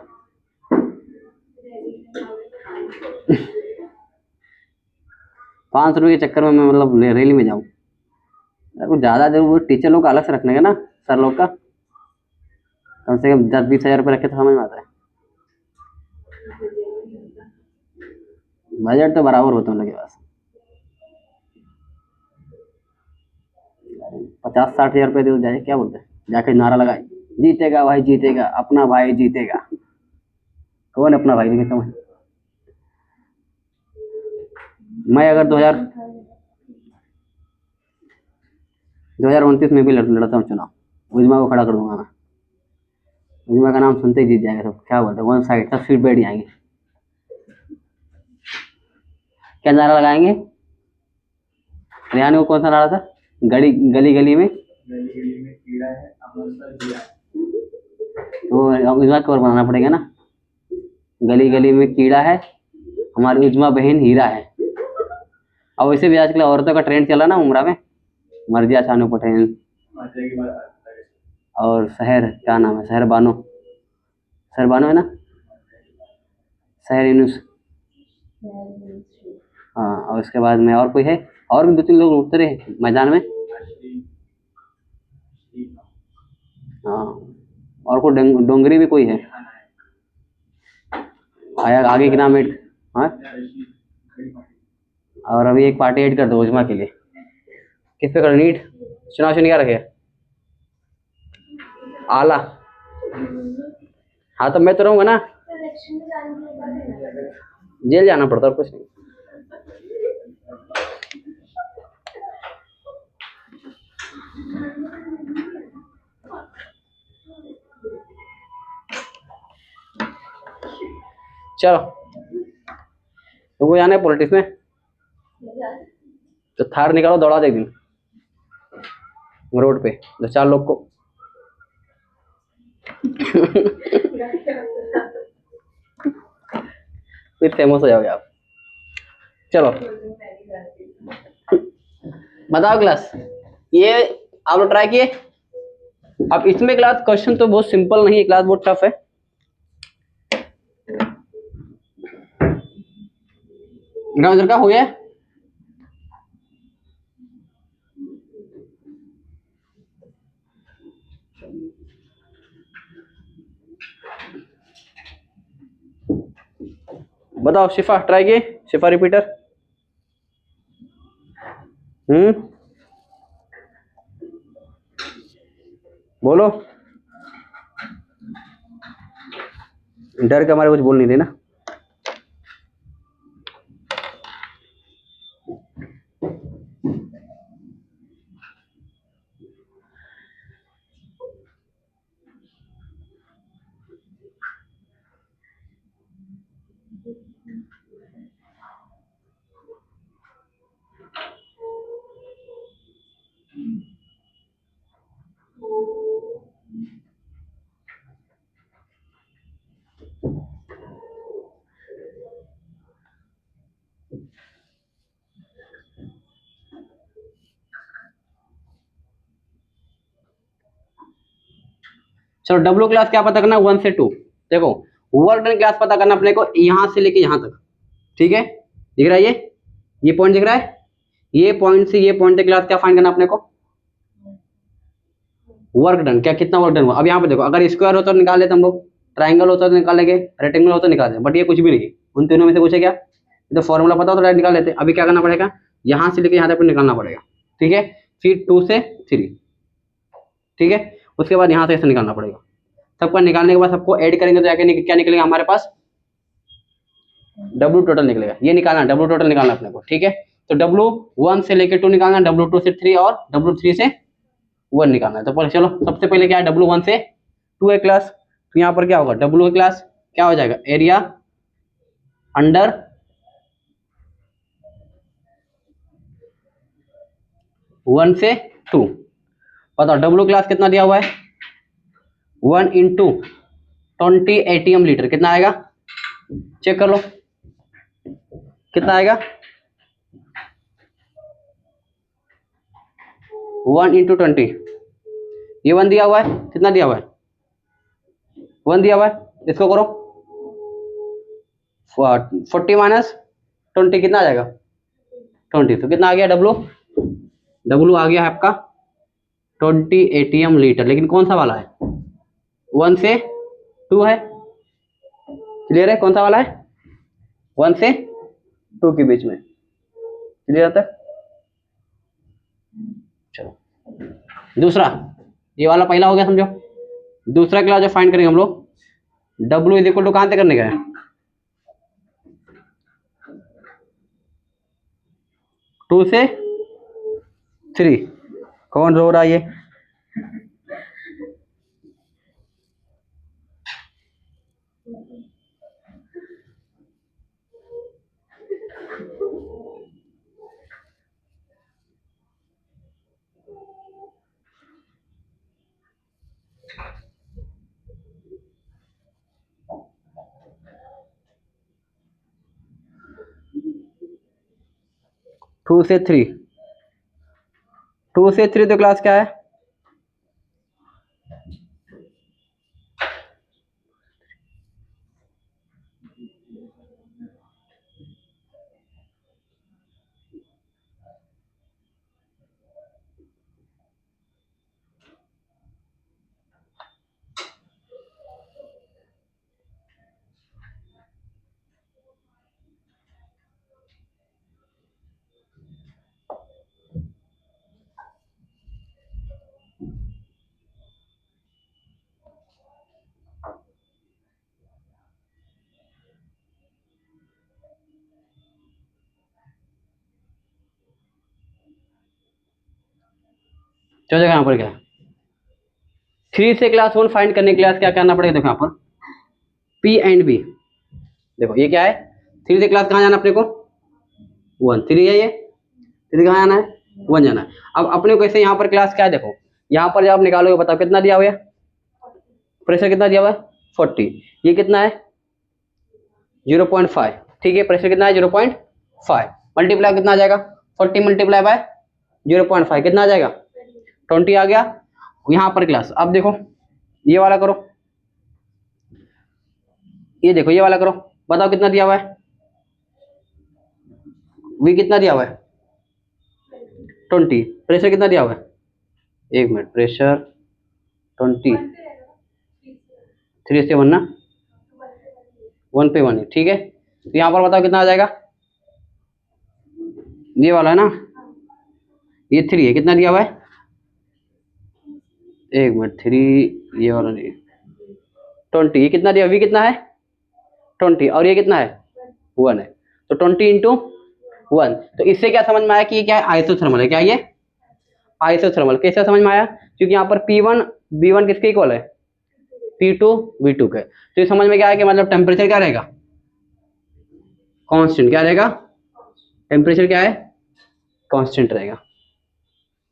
500 रुपये के चक्कर में मैं मतलब रैली में जाऊँ? कुछ ज़्यादा देर वो टीचर लोग का अलग से रखने का ना, सर लोग का कम से कम 10-20 हज़ार रुपये रखे तो समझ में आता है। बजट तो बराबर होता है उन लोग के पास। 50-60 हज़ार रुपये दे जाए, क्या बोलते हैं, जाके नारा लगाए जीतेगा भाई जीतेगा, अपना भाई जीतेगा। कौन अपना भाई नहीं समझ। मैं अगर 2029 में भी लड़ता हूँ चुनाव, उजमा को खड़ा कर दूंगा मैं। उजमा का नाम सुनते ही जीत जाएगा सब। क्या बोलते हैं, वन साइड सब सीट बैठ जाएंगे। क्या नारा लगाएंगे? रिहान को कौन सा नारा था? गली गली में कीड़ा है, अमर हीरा। तो उजमा को और बनाना पड़ेगा ना, गली में कीड़ा है, हमारी उजमा बहन हीरा है। और वैसे भी आजकल औरतों का ट्रेंड चला ना उम्रा में, मर्जिया शानू पटेल और शहर, क्या नाम है, शहर बानो है ना, शहर यूनुस। हाँ, और उसके बाद में और कोई है, और भी 2-3 लोग उतरे मैदान में। हाँ, और कोई डोंगरी भी कोई है। आया आगे की नाम ऐड। हाँ, और अभी एक पार्टी ऐड कर दो उजमा के लिए। किस पे करो? नीट चुनाव क्या रखे? आला। हाँ तो मैं तो रहूंगा ना, इलेक्शन में जाने के बाद है ना। जेल जाना पड़ता और कुछ नहीं। चलो, तुमको जाना है पॉलिटिक्स में तो थार निकालो, दौड़ा दे एक दिन रोड पे 2-4 लोग को। फिर फेमस हो जाओगे आप। चलो बताओ क्लास, ये आप लोग ट्राई किए? अब इसमें क्लास क्वेश्चन तो बहुत सिंपल नहीं है, क्लास बहुत टफ है। इधर का हो गया? बताओ शिफा ट्राई किए? शिफा रिपीटर। बोलो, डर के हमारे कुछ बोल नहीं रही ना। चलो डब्ल्यू क्लास क्या पता करना? 1 से 2। देखो वर्क डन क्लास पता करना अपने को यहां से लेके यहां तक, ठीक है? दिख रहा है ये पॉइंट दिख रहा है? ये पॉइंट से ये पॉइंट तक क्लास क्या फाइंड करना अपने को? वर्क डन, क्या कितना वर्क डन हुआ। अब यहाँ पे देखो, अगर स्क्वायर होता तो निकाल लेते हम लोग, ट्राइंगल होता तो निकाल लेंगे, रेक्टेंगल होता तो निकाल दें, बट ये कुछ भी नहीं, उन तीनों में से पूछे क्या? तो फॉर्मूला पता हो तो डायरेक्ट निकाल लेते। अभी क्या करना पड़ेगा? यहाँ से लेके यहाँ तक निकालना पड़ेगा, ठीक है? फिर 2 से 3, ठीक है? उसके बाद यहाँ से ऐसे निकालना पड़ेगा। सबका निकालने के बाद सबको ऐड करेंगे तो जाके क्या निकलेगा हमारे पास? डब्ल्यू टोटल निकलेगा। ये निकालना, डब्ल्यू टोटल निकालना अपने को, ठीक है? तो डब्ल्यू 1 से लेके 2 निकालना, डब्ल्यू 2 से 3 और डब्ल्यू 3 से 1 निकालना है। तो चलो सबसे पहले क्या है? डब्ल्यू 1 से 2 है क्लास, तो यहाँ पर क्या होगा? डब्ल्यू है क्लास क्या हो जाएगा? एरिया अंडर 1 से 2। बताओ डब्ल्यू क्लास कितना दिया हुआ है? 1 इंटू 20 एटीएम लीटर, कितना आएगा? चेक कर लो कितना आएगा। 1 इंटू 20, ये 1 दिया हुआ है, कितना दिया हुआ है? 1 दिया हुआ है, इसको करो 40 माइनस 20 कितना आ जाएगा? 20। तो कितना आ गया डब्ल्यू? डब्ल्यू आ गया है आपका 20 एटीएम लीटर, लेकिन कौन सा वाला है? 1 से 2 है, क्लियर है? कौन सा वाला है? 1 से 2 के बीच में, क्लियर आता है? चलो दूसरा, ये वाला पहला हो गया समझो। दूसरा क्लास जो फाइंड करेंगे हम लोग, W इज इक्वल टू कहां तक करने का है? 2 से 3। कौन रो रहा है ये? टू से थ्री, 2 से 3 तो क्लास क्या है? चलो देखो यहाँ पर क्या है, 3 से क्लास 1 फाइंड करने के लिए क्या करना पड़ेगा, देखो यहाँ पर P एंड B। देखो ये क्या है, 3 से क्लास कहाँ जाना अपने को 1, 3 है ये, 3 कहाँ जाना है 1 जाना है। अब अपने को ऐसे यहाँ पर क्लास क्या है, देखो यहाँ पर जब आप निकालोगे बताओ कितना दिया हुआ है, प्रेशर कितना दिया हुआ है 40, ये कितना है 0.5, ठीक है, प्रेशर कितना है 0.5, मल्टीप्लाई कितना आ जाएगा 40 मल्टीप्लाई बाय 0.5 कितना आ जाएगा 20 आ गया। यहाँ पर क्लास, अब देखो ये वाला करो, ये देखो ये वाला करो, बताओ कितना दिया हुआ है, V कितना दिया हुआ है 20, प्रेशर कितना दिया हुआ है, एक मिनट, प्रेशर 20, 3 से 1 ना, 1 पे 1 है, ठीक है। तो यहाँ पर बताओ कितना आ जाएगा, ये वाला है ना, ये 3 है, कितना दिया हुआ है, एक मिनट 3, ये वाला नहीं 20, ये कितना दिया, V कितना है 20 और ये कितना है 1 है, तो 20 इंटू 1। तो इससे क्या समझ में आया कि ये क्या है आइसोथर्मल है, क्या ये आइसोथर्मल। कैसे समझ में आया, क्योंकि यहाँ पर P1 B1 किसके इक्वल है P2 V2 के, तो ये समझ में क्या है कि मतलब टेम्परेचर क्या रहेगा कांस्टेंट, क्या रहेगा टेम्परेचर क्या है कांस्टेंट रहेगा।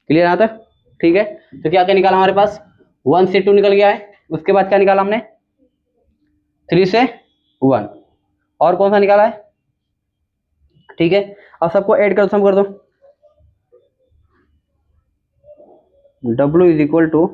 क्लियर आता है, ठीक है। तो क्या क्या निकाला हमारे पास 1 से 2 निकल गया है, उसके बाद क्या निकाला हमने 3 से 1, और कौन सा निकाला है, ठीक है। अब सबको ऐड कर दो, सम कर दो, W इज इक्वल टू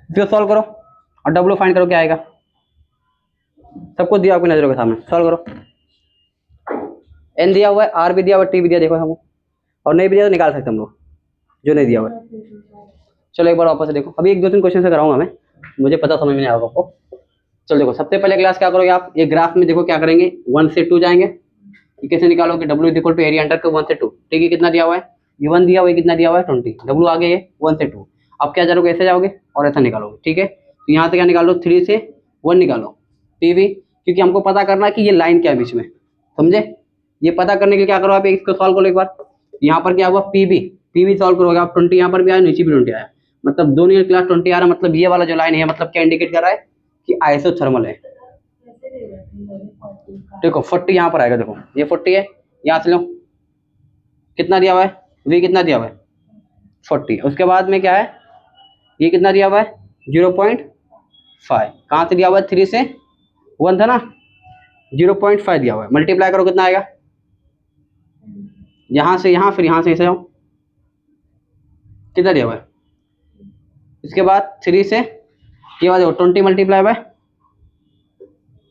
फिर सॉल्व करो और W फाइंड करो क्या आएगा, सबको दिया आपकी नजरों के सामने, सॉल्व करो। N दिया हुआ है, R भी दिया हुआ है, T भी दिया, देखो हमको, और नहीं भी दिया तो निकाल सकते हम लोग जो नहीं दिया हुआ है। चलो एक बार वापस से देखो, अभी 1-2-3 क्वेश्चन से कराऊंगा मैं, मुझे पता समझ में नहीं आएगा आपको। चलो देखो, सबसे पहले क्लास क्या करोगे आप, ये ग्राफ में देखो क्या करेंगे 1 से 2 जाएंगे, ये कैसे निकालोगे, W is equal to area under के 1 से 2, ठीक है, कितना दिया हुआ है ये 1 दिया हुआ है, कितना दिया हुआ है 20, W आ गया ये 1 से 2। अब क्या करोगे, ऐसे जाओगे और ऐसा निकालोगे, ठीक है। तो यहाँ से क्या निकालो 3 से 1 निकालो PV, क्योंकि हमको पता करना है कि ये लाइन क्या है बीच में, समझे। ये पता करने के लिए क्या करो आप, इसको सॉल्व करो एक बार। यहाँ पर क्या हुआ PV सॉल्व करोगे आप, 20 यहाँ पर भी आया, नीचे भी 20 आया, मतलब दोनों क्लास 20 आ रहा है, मतलब ये वाला जो लाइन है मतलब क्या इंडिकेट कर रहा है कि आइसोथर्मल है। देखो 40 यहाँ पर आएगा, देखो ये 40 है, यहाँ से लो कितना दिया हुआ है V कितना दिया हुआ है 40, उसके बाद में क्या है ये कितना दिया हुआ है 0.5, कहाँ से दिया हुआ है 3 से 1 था ना, 0.5 दिया हुआ है, मल्टीप्लाई करो कितना आएगा, यहाँ से यहाँ, फिर यहाँ से ऐसे जाओ, कितना दिया हुआ है, इसके बाद 3 से ये बात देखो 20 मल्टीप्लाई बाय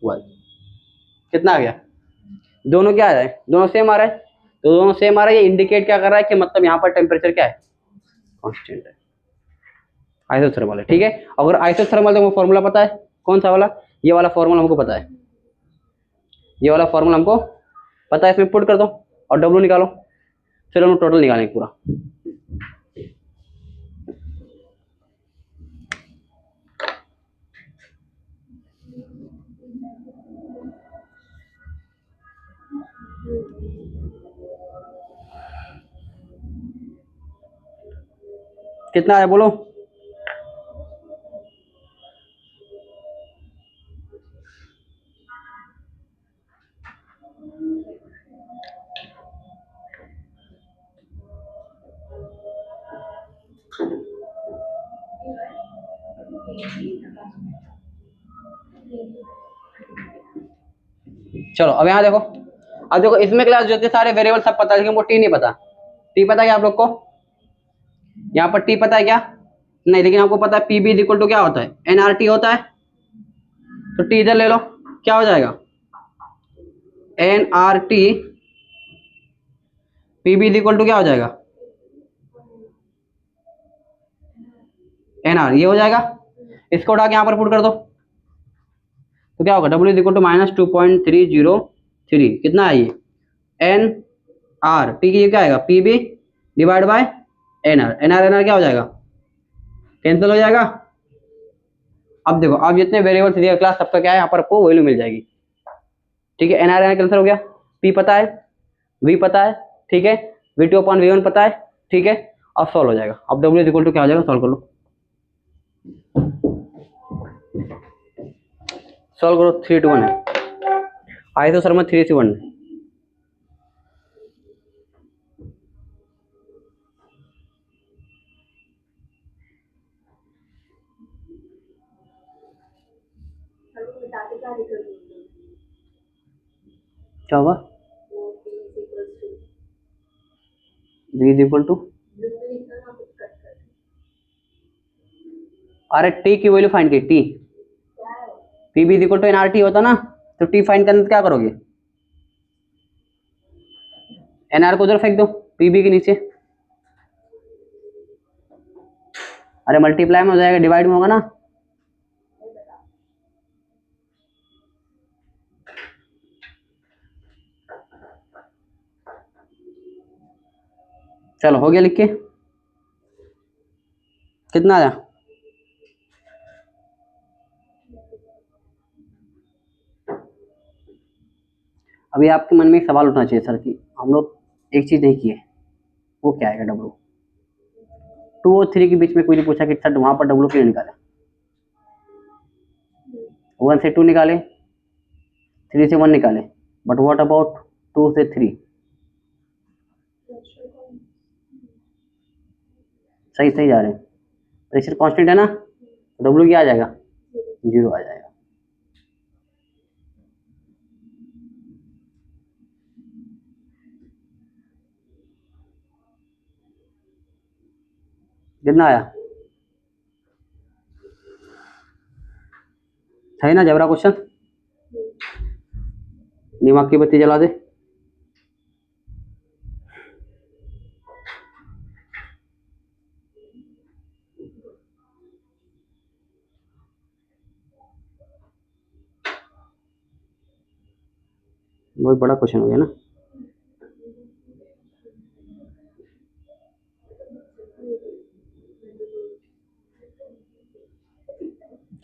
1 कितना आ गया, दोनों क्या आ रहा है, दोनों सेम आ रहा है, तो दोनों सेम आ रहा है, ये इंडिकेट क्या कर रहा है कि मतलब यहाँ पर टेम्परेचर क्या है कांस्टेंट है, आइसोथर्मल है, ठीक है। अगर आइसोथर्मल तो फॉर्मूला पता है कौन सा वाला, ये वाला फॉर्मूला हमको पता है, ये वाला फॉर्मूला हमको पता है, इसमें पुट कर दो और W निकालो, फिर हम टोटल निकालेंगे पूरा। कितना आया बोलो, चलो अब यहाँ देखो, अब देखो इसमें क्लास जो थे सारे वेरिएबल सब पता है, लेकिन वो T नहीं पता, T पता है क्या आप लोग को, यहाँ पर T पता है क्या नहीं, लेकिन आपको पता है PB इज इक्वल टू क्या होता है nRT होता है, तो T इधर ले लो, क्या हो जाएगा nRT, PB is equal to क्या हो जाएगा nR, ये हो जाएगा, इसको उठा के यहाँ पर पुट कर दो, तो क्या होगा W इज इक्वल टू -2.303, कितना है ये NR, T की ये क्या आएगा PB divide by NR, NR NR क्या हो जाएगा, कैंसिल हो जाएगा। अब देखो, अब जितने वेरिएबल्स दिए क्लास सबका क्या है, यहाँ पर आपको वैल्यू मिल जाएगी। ठीक है, एनआर एनआर कैंसिल हो गया, पी पता है, वी पता है, ठीक है, V2 अपॉन V1 पता है, ठीक है। अब सॉल्व हो जाएगा। अब W इक्वल टू क्या हो जाएगा, सॉल्व कर लो, सॉल्व करो। 3 to 1 है, आए तो सर में 3 से 1 है। हम लोग बताते क्या निकल क्या होगा, वो equals to V is equal to, blue में लिखना ना, कुछ कट कर अरे टी की वैल्यू फाइंड की, टी क्या है P B is equal to N R T होता ना, तो टी फाइंड करने क्या करोगे, एन आर को उधर फेंक दो पी बी के नीचे, अरे मल्टीप्लाई में हो जाएगा, डिवाइड में होगा ना। चलो हो गया, लिख के कितना आया, अभी आपके मन में एक सवाल उठना चाहिए सर कि हम लोग एक चीज नहीं किए, वो क्या है, W 2 और 3 के बीच में कोई नहीं पूछा कि सर वहां पर W क्यों निकाले, 1 से 2 निकाले, 3 से 1 निकाले, बट व्हाट अबाउट 2 से 3, सही सही जा रहे हैं, प्रेशर कांस्टेंट है ना, W क्या आ जाएगा, 0 आ जाएगा। कितना आया, है ना जबरा क्वेश्चन, दिमाग की बत्ती जला दे। बहुत बड़ा क्वेश्चन हो गया ना,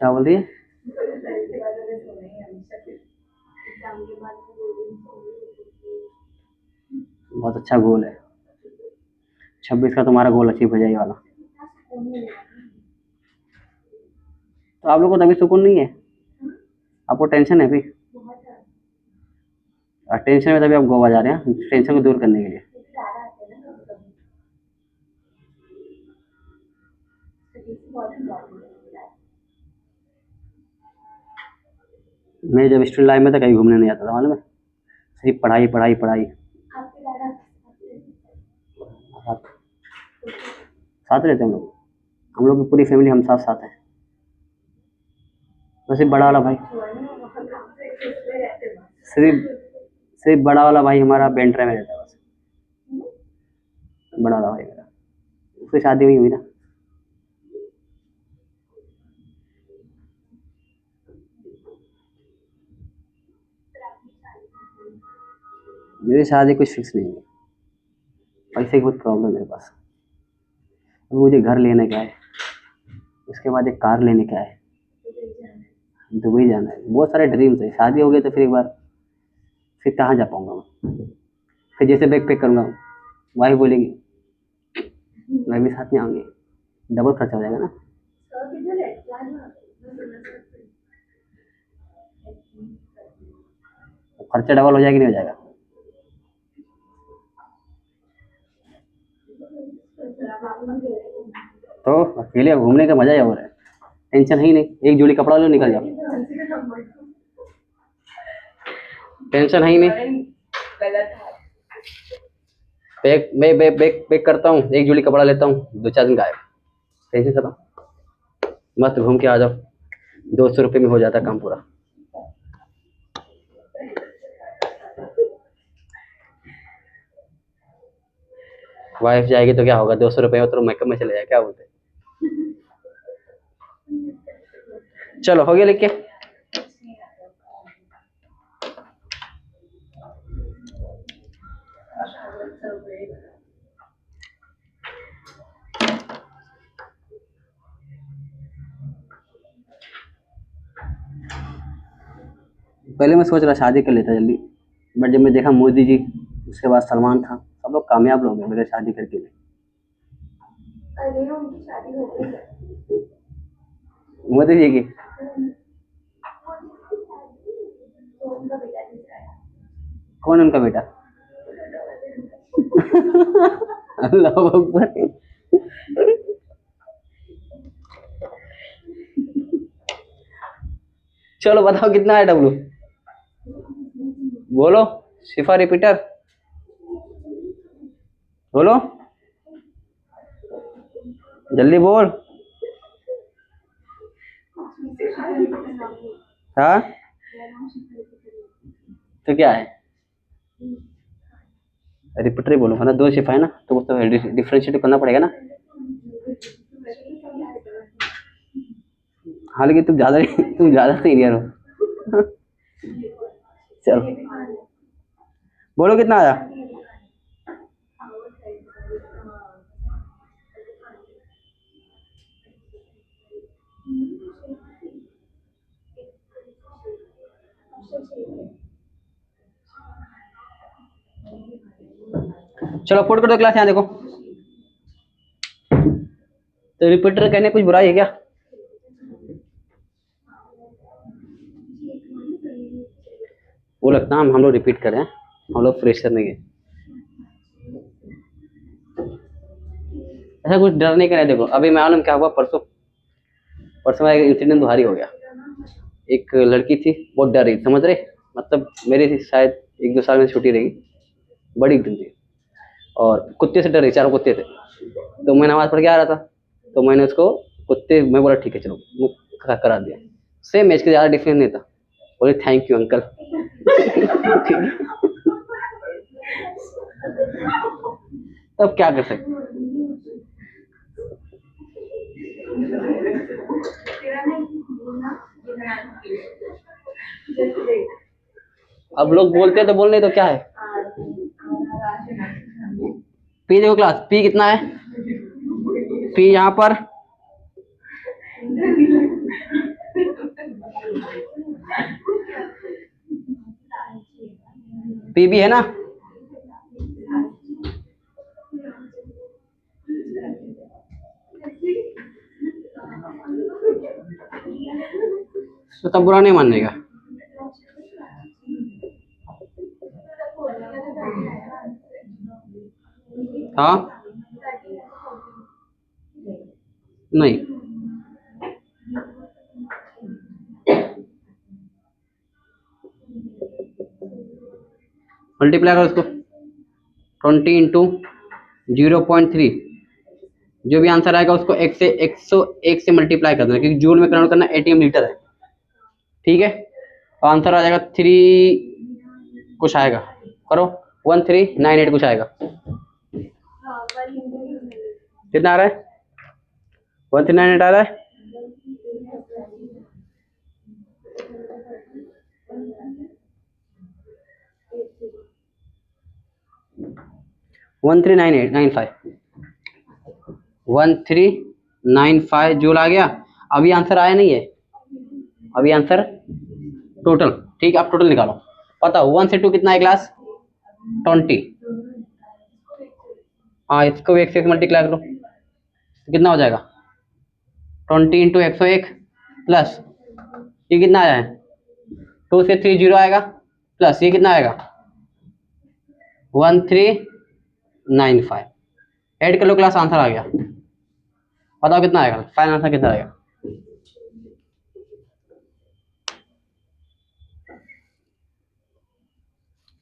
क्या बोल रही है, एग्जाम के बाद 2 दिन बहुत अच्छा गोल है, 26 का तुम्हारा गोल अचीव हो जाए वाला। तो आप लोग को तभी सुकून नहीं है, आपको टेंशन है भी, और टेंशन में तभी आप गोवा जा रहे हैं, टेंशन को दूर करने के लिए। मैं जब स्टूडेंट लाइफ में था कहीं घूमने नहीं आता था, मालूम है, सिर्फ पढ़ाई पढ़ाई पढ़ाई। साथ साथ रहते हम लोग, हम लोग की पूरी फैमिली हम साथ साथ हैं, वैसे बड़ा वाला भाई, सिर्फ सिर्फ बड़ा वाला भाई हमारा बेंट्रे में रहता है बस, बड़ा वाला भाई मेरा, उसकी शादी भी हुई ना। मेरी शादी कुछ फिक्स नहीं है, पैसे की बहुत प्रॉब्लम है मेरे पास, मुझे घर लेने का है, उसके बाद एक कार लेने का है, दुबई जाना है, बहुत सारे ड्रीम्स है। शादी हो गई तो फिर एक बार फिर कहाँ जा पाऊंगा मैं, फिर जैसे बैग पैक करूँगा वाइफ बोलेगी मैं भी साथ में आऊँगी, डबल खर्चा हो जाएगा ना, खर्चा डबल हो जाएगा नहीं हो जाएगा। तो अकेले घूमने का मजा ही और है, टेंशन ही नहीं, एक जोड़ी कपड़ा लो निकल जाओ, टेंशन है ही नहीं, बैग मैं बैग पैक करता हूँ, एक जोड़ी कपड़ा लेता हूँ, 2-4 दिन गायब, टेंशन खत्म, मस्त घूम के आ जाओ, 200 रुपये में हो जाता है काम पूरा। वाइफ जाएगी तो क्या होगा, 200 रुपये में तो मेकअप में चले जाए, क्या बोलते हैं। चलो हो गया लिख के, पहले मैं सोच रहा शादी कर लेता जल्दी, बट जब मैं देखा मोदी जी, उसके बाद सलमान खान, सब लोग कामयाब लोग हैं मेरे शादी करके लिए। अरे उनकी शादी हो गई है। मोदी जी की तो उनका बेटा दिख रहा है। कौन है उनका बेटा? अल्लाह अकबर। चलो बताओ कितना है डब्लू, बोलो शिफा रिपीटर, बोलो जल्दी बोल। हाँ तो क्या है, रिपीटर ही बोलूंगा ना, 2 शिफा है ना, तो डिफ्रेंशिएट करना पड़ेगा ना। हालांकि तुम ज्यादा सीनियर हो। चलो बोलो कितना आया। चलो पुट कर दो क्लास, यहाँ देखो। तो रिपीटर कहने कुछ बुराई है क्या? वो लगता है हम लोग रिपीट करें, हम लोग फ्रेशर नहीं है। ऐसा कुछ डर नहीं करें। देखो अभी मालूम क्या हुआ, परसों मेरा एक इंसिडेंट भारी हो गया। एक लड़की थी, बहुत डर रही, समझ रहे, मतलब मेरी थी, शायद 1-2 साल में छुट्टी रही, बड़ी एकदम थी, और कुत्ते से डर रही, 4 कुत्ते थे। तो मैं नमाज पढ़ के आ रहा था, तो मैंने उसको कुत्ते, मैं बोला ठीक है चलो, मुँह करा दिया। सेम एज के, ज़्यादा डिफरेंस नहीं था। बोले थैंक यू अंकल। तब क्या कर सकते। अब लोग बोलते हैं तो बोलने, तो क्या है। पी देखो क्लास, पी कितना है, पी यहाँ पर पी भी है ना। तो तब बुरा नहीं मानने का। हाँ नहीं, मल्टीप्लाई करो उसको, 20 × 0.3, जो भी आंसर आएगा उसको 101 से मल्टीप्लाई कर देना, क्योंकि जूल में कन्वर्ट करना ATM लीटर है, ठीक है। तो आंसर आ जाएगा 3 कुछ आएगा, करो 1398 कुछ आएगा। कितना आ रहा है, 1398 आ रहा है। वन 1395 जूल आ गया। अभी आंसर आया नहीं है, अभी आंसर टोटल, ठीक है। आप टोटल निकालो, पता 1 से 2 कितना है क्लास, 20। हाँ इसको 1 से मल्टीप्लाई करो, तो कितना हो जाएगा, 20 × 101 प्लस ये कितना आया है, 2 से 3 0 आएगा, प्लस ये कितना आएगा 1395। ऐड कर लो क्लास, आंसर आ गया। बताओ कितना आएगा, फाइनल आंसर कितना आएगा।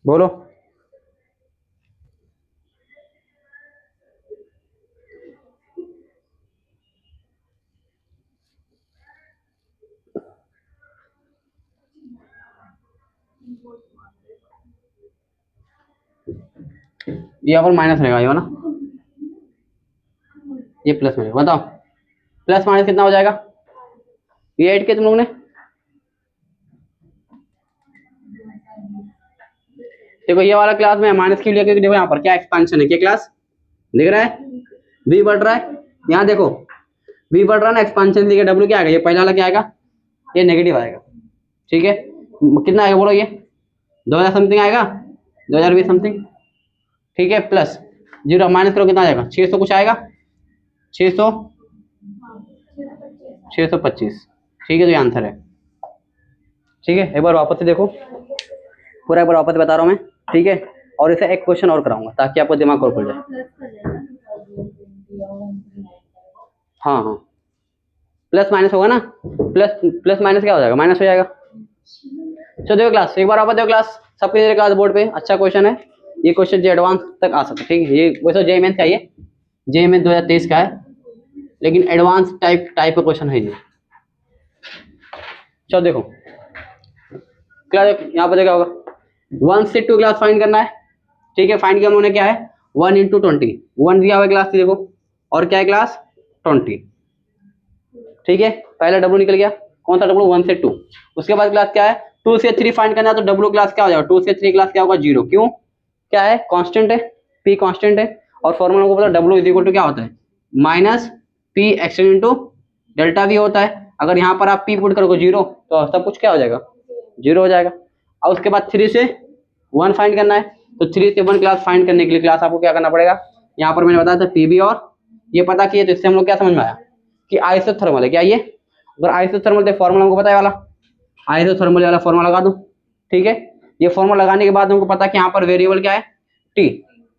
बोलो ये यहाँ पर माइनस रहेगा, ये ना, ये प्लस में, बताओ प्लस माइनस कितना हो जाएगा, ये ऐड किया तुम लोगों ने। देखो ये वाला क्लास में माइनस क्यों लिया, क्योंकि देखो यहाँ पर क्या एक्सपेंशन है, क्या क्लास दिख रहा है, v बढ़ रहा है, यहाँ देखो v बढ़ रहा है ना, एक्सपेंशन दिखेगा, w क्या आएगा, ये पहला वाला क्या आएगा, ये नेगेटिव आएगा, ठीक है। कितना आएगा बोलो, ये 2000 समथिंग आएगा, 2020 समथिंग, ठीक है। प्लस 0 माइनस करो कितना आ जाएगा, 600 कुछ आएगा, 600 625, ठीक है। तो ये आंसर है, ठीक है। एक बार वापस से देखो, पूरा एक बार वापस बता रहा हूँ मैं, ठीक है। और इसे एक क्वेश्चन और कराऊंगा ताकि आपको दिमाग और खुल जाए। हाँ हाँ, प्लस माइनस होगा ना, प्लस प्लस माइनस क्या हो जाएगा, माइनस हो जाएगा। चलो देखो क्लास, एक बार आप देखो क्लास, सबके क्लास बोर्ड पे अच्छा क्वेश्चन है ये, क्वेश्चन जो एडवांस तक आ सकता है, ठीक है। ये वैसे जेईई मेंस का, ये जेईई मेंस 2023 का है, लेकिन एडवांस टाइप का क्वेश्चन है ये। चलो देखो क्लास, यहाँ पर क्या होगा, 1 से 2 क्लास फाइंड करना है, ठीक है। फाइंड किया हमने, क्या है 1 × 20, 1 दिया हुआ है क्लास, देखो, और क्या है क्लास 20, ठीक है। पहला डब्ल्यू निकल गया, कौन सा डब्ल्यू, 1 से 2। उसके बाद क्लास क्या है 2 से 3 फाइंड करना है, तो डब्ल्यू क्लास क्या हो जाएगा, 2 से 3 क्लास क्या होगा 0, क्यों, क्या है कांस्टेंट है, पी कांस्टेंट है। और फॉर्मूला को पता डब्ल्यू इज इक्वल टू क्या होता है, minus P extend into delta we होता है। अगर यहाँ पर आप पी पुट करोगे 0 तो सब कुछ क्या हो जाएगा, 0 हो जाएगा। और उसके बाद 3 से 1 फाइंड करना है, तो 3 से 1 क्लास फाइंड करने के लिए क्लास आपको क्या करना पड़ेगा, यहाँ पर मैंने बताया था पीबी, और ये पता किया, तो इससे हम लोग क्या समझ में आया कि आइसोथर्मल है क्या ये। अगर आइसोथर्मल तो फॉर्मूला हमको पता है वाला, आइसोथर्मल वाला फॉर्मूला लगा दो, ठीक है। ये फॉर्मूला लगाने के बाद हमको पता है कि यहाँ पर वेरिएबल क्या है, टी,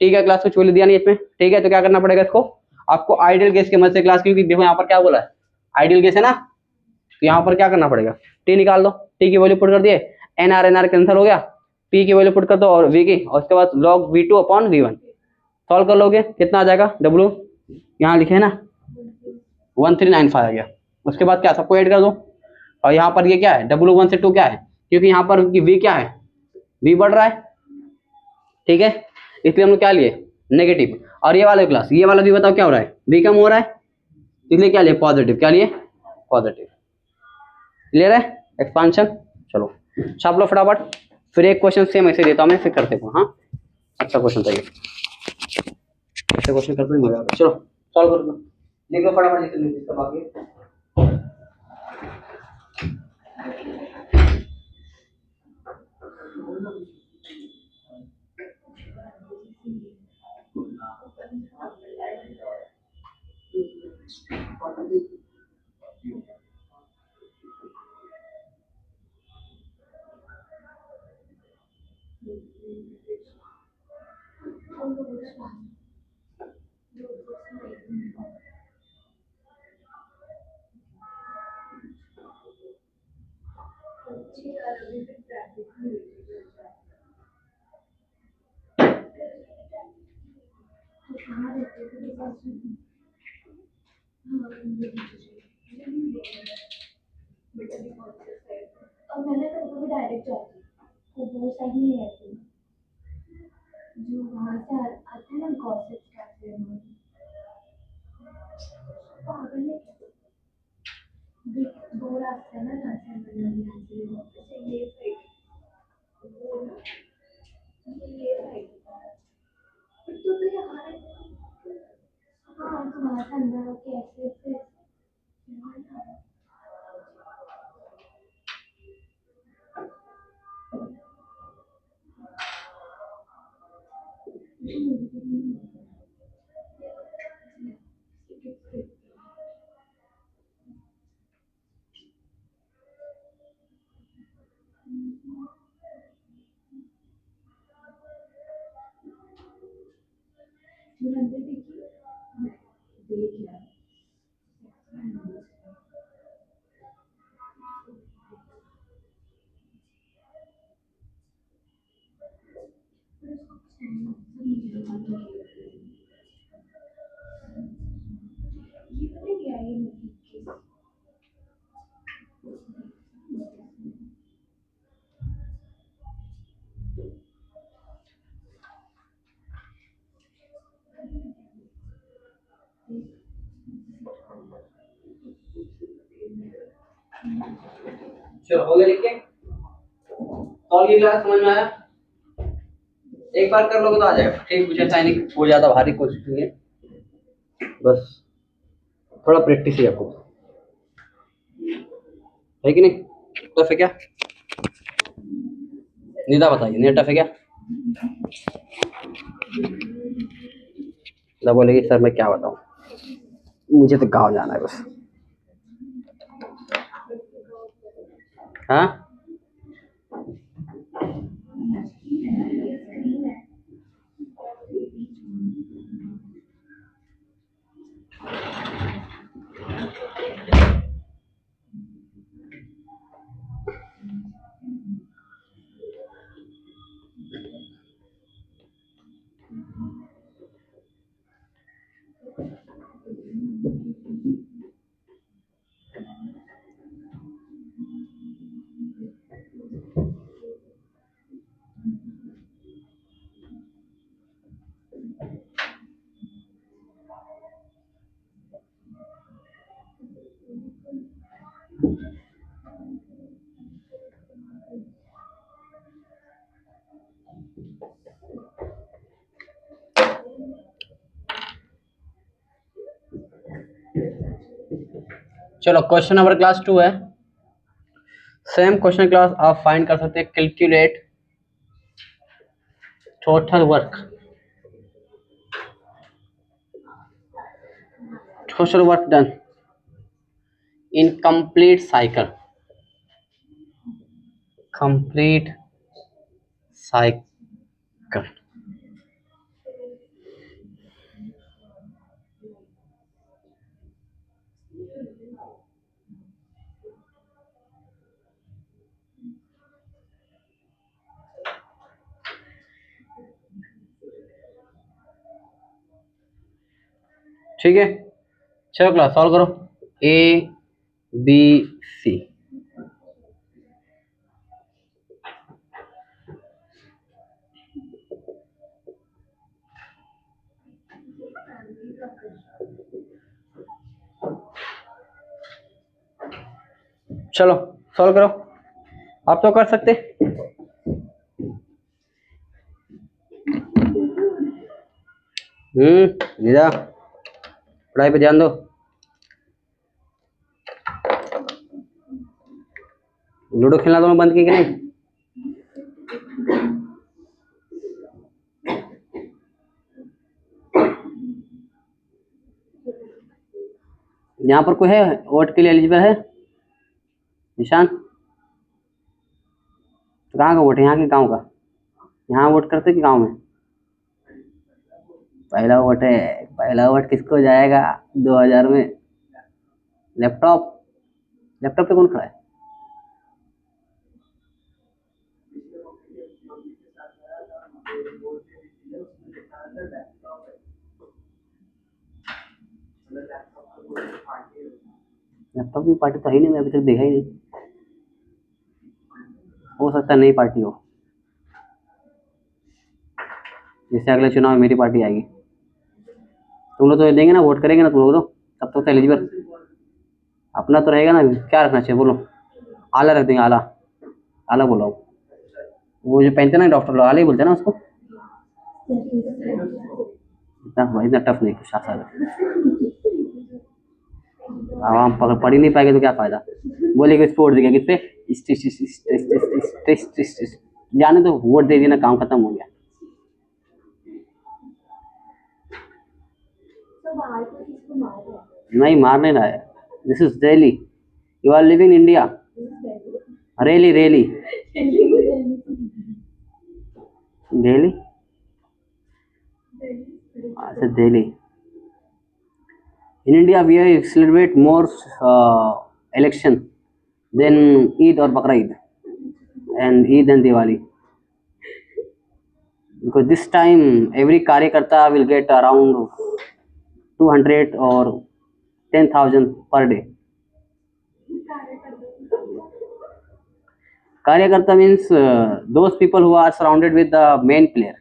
ठीक है। क्लास कुछ वैल्यू दिया नहीं इसमें, ठीक है। तो क्या करना पड़ेगा इसको, आपको आइडियल गैस के मदद से क्लास, क्योंकि देखो यहाँ पर क्या बोला है, आइडियल गैस है ना, तो यहाँ पर क्या करना पड़ेगा, टी निकाल दो, टी की वैल्यू पुट कर दिए, एनआर एनआर कैंसिल हो गया, पी की वैल्यू पुट कर दो और वी की, और उसके बाद log v2 upon v1 solve कर लोगे, कितना आ जाएगा, डब्ल्यू यहाँ लिखे है ना 1395 आ गया। उसके बाद क्या सबको ऐड कर दो, और यहाँ पर ये क्या है डब्ल्यू 1 से 2 क्या है, क्योंकि यहाँ पर v क्या है, v बढ़ रहा है, ठीक है, इसलिए हम लोग क्या लिए नेगेटिव। और ये वाला क्लास, ये वाला भी बताओ क्या हो रहा है, v कम हो रहा है, इसलिए क्या लिए पॉजिटिव, क्या लिए पॉजिटिव, क्लियर है एक्सपांशन। चलो छाप लो फटाफट, फिर एक क्वेश्चन सेम ऐसे देता हूँ मैं, फिर करते हैं। हाँ अच्छा क्वेश्चन चाहिए, ऐसे क्वेश्चन करते ही मजा आता है। चलो सॉल्व कर दो, लिख लो फटाफट जिसका बाकी है। और मैंने कभी डायरेक्ट जाती वो बहुत सही है, जो वहाँ से आते हैं ना गॉसिप करते हैं, पागल है क्या, दो रास्ते हैं ना जहाँ से हम लोग यहाँ से जैसे ये साइड, वो ना ये साइड, पर तो यहाँ हाँ तो वहाँ से अंदर होके ऐसे ऐसे चलो हो गया लिख के, सॉल्व ये क्लास समझ में आया, एक बार कर लोगे तो आ जाएगा, ठीक। कुछ ऐसा नहीं बहुत ज्यादा भारी कोशिश नहीं है, बस थोड़ा प्रैक्टिस ही आपको है कि नहीं, तो फिर क्या निदा बताइए, नेट टफ है क्या? निदा बोलेगी सर मैं क्या बताऊं, मुझे तो गाँव जाना है बस। हाँ चलो, क्वेश्चन नंबर क्लास 2 है। सेम क्वेश्चन क्लास आप फाइंड कर सकते हैं। Calculate total work done in complete cycle. Complete cycle. ठीक है, चलो क्लास सॉल्व करो। A B C. चलो सॉल्व करो, आप तो कर सकते। निदा पढ़ाई पे ध्यान दो। लूडो खेलना तो मैं बंद की कि नहीं? यहाँ पर कोई है वोट के लिए एलिजिबल है? निशान, तो कहाँ का वोट है? यहाँ के गांव का? यहाँ वोट करते कि गांव में? पहला वोट है। पहला वोट किसको जाएगा 2000 में? लैपटॉप। लैपटॉप पे कौन खड़ा है? लैपटॉप की पार्टी तो है ही नहीं, मैं अभी तक देखा ही नहीं। हो सकता है नई पार्टी हो, जैसे अगले चुनाव में मेरी पार्टी आएगी। तुम लोग तो देंगे ना, वोट करेंगे ना तुम लोग, तो तब तक तो एलिजिबल अपना तो रहेगा ना। क्या रखना चाहिए बोलो? आला रख देंगे, आला। आला बोलो। वो जो पहनते ना डॉक्टर लोग, आला ही बोलते हैं ना उसको। इतना टफ नहीं कुछ आसान है। आवाम पढ़ ही नहीं पाएंगे तो क्या फायदा? बोलेगे स्पोर्ट देगा किस पे? जाने तो वोट दे देना, काम खत्म हो गया। नहीं, मार नहीं रहा है। This is Delhi, you are living in India. Really really Delhi, अच्छा Delhi. In India, we celebrate more election than Eid or Bakra Eid and Eid and Diwali. Because this time every Karyakarta will get around 200 or 10,000 per day. Karyakarta means those people who are surrounded with the main player.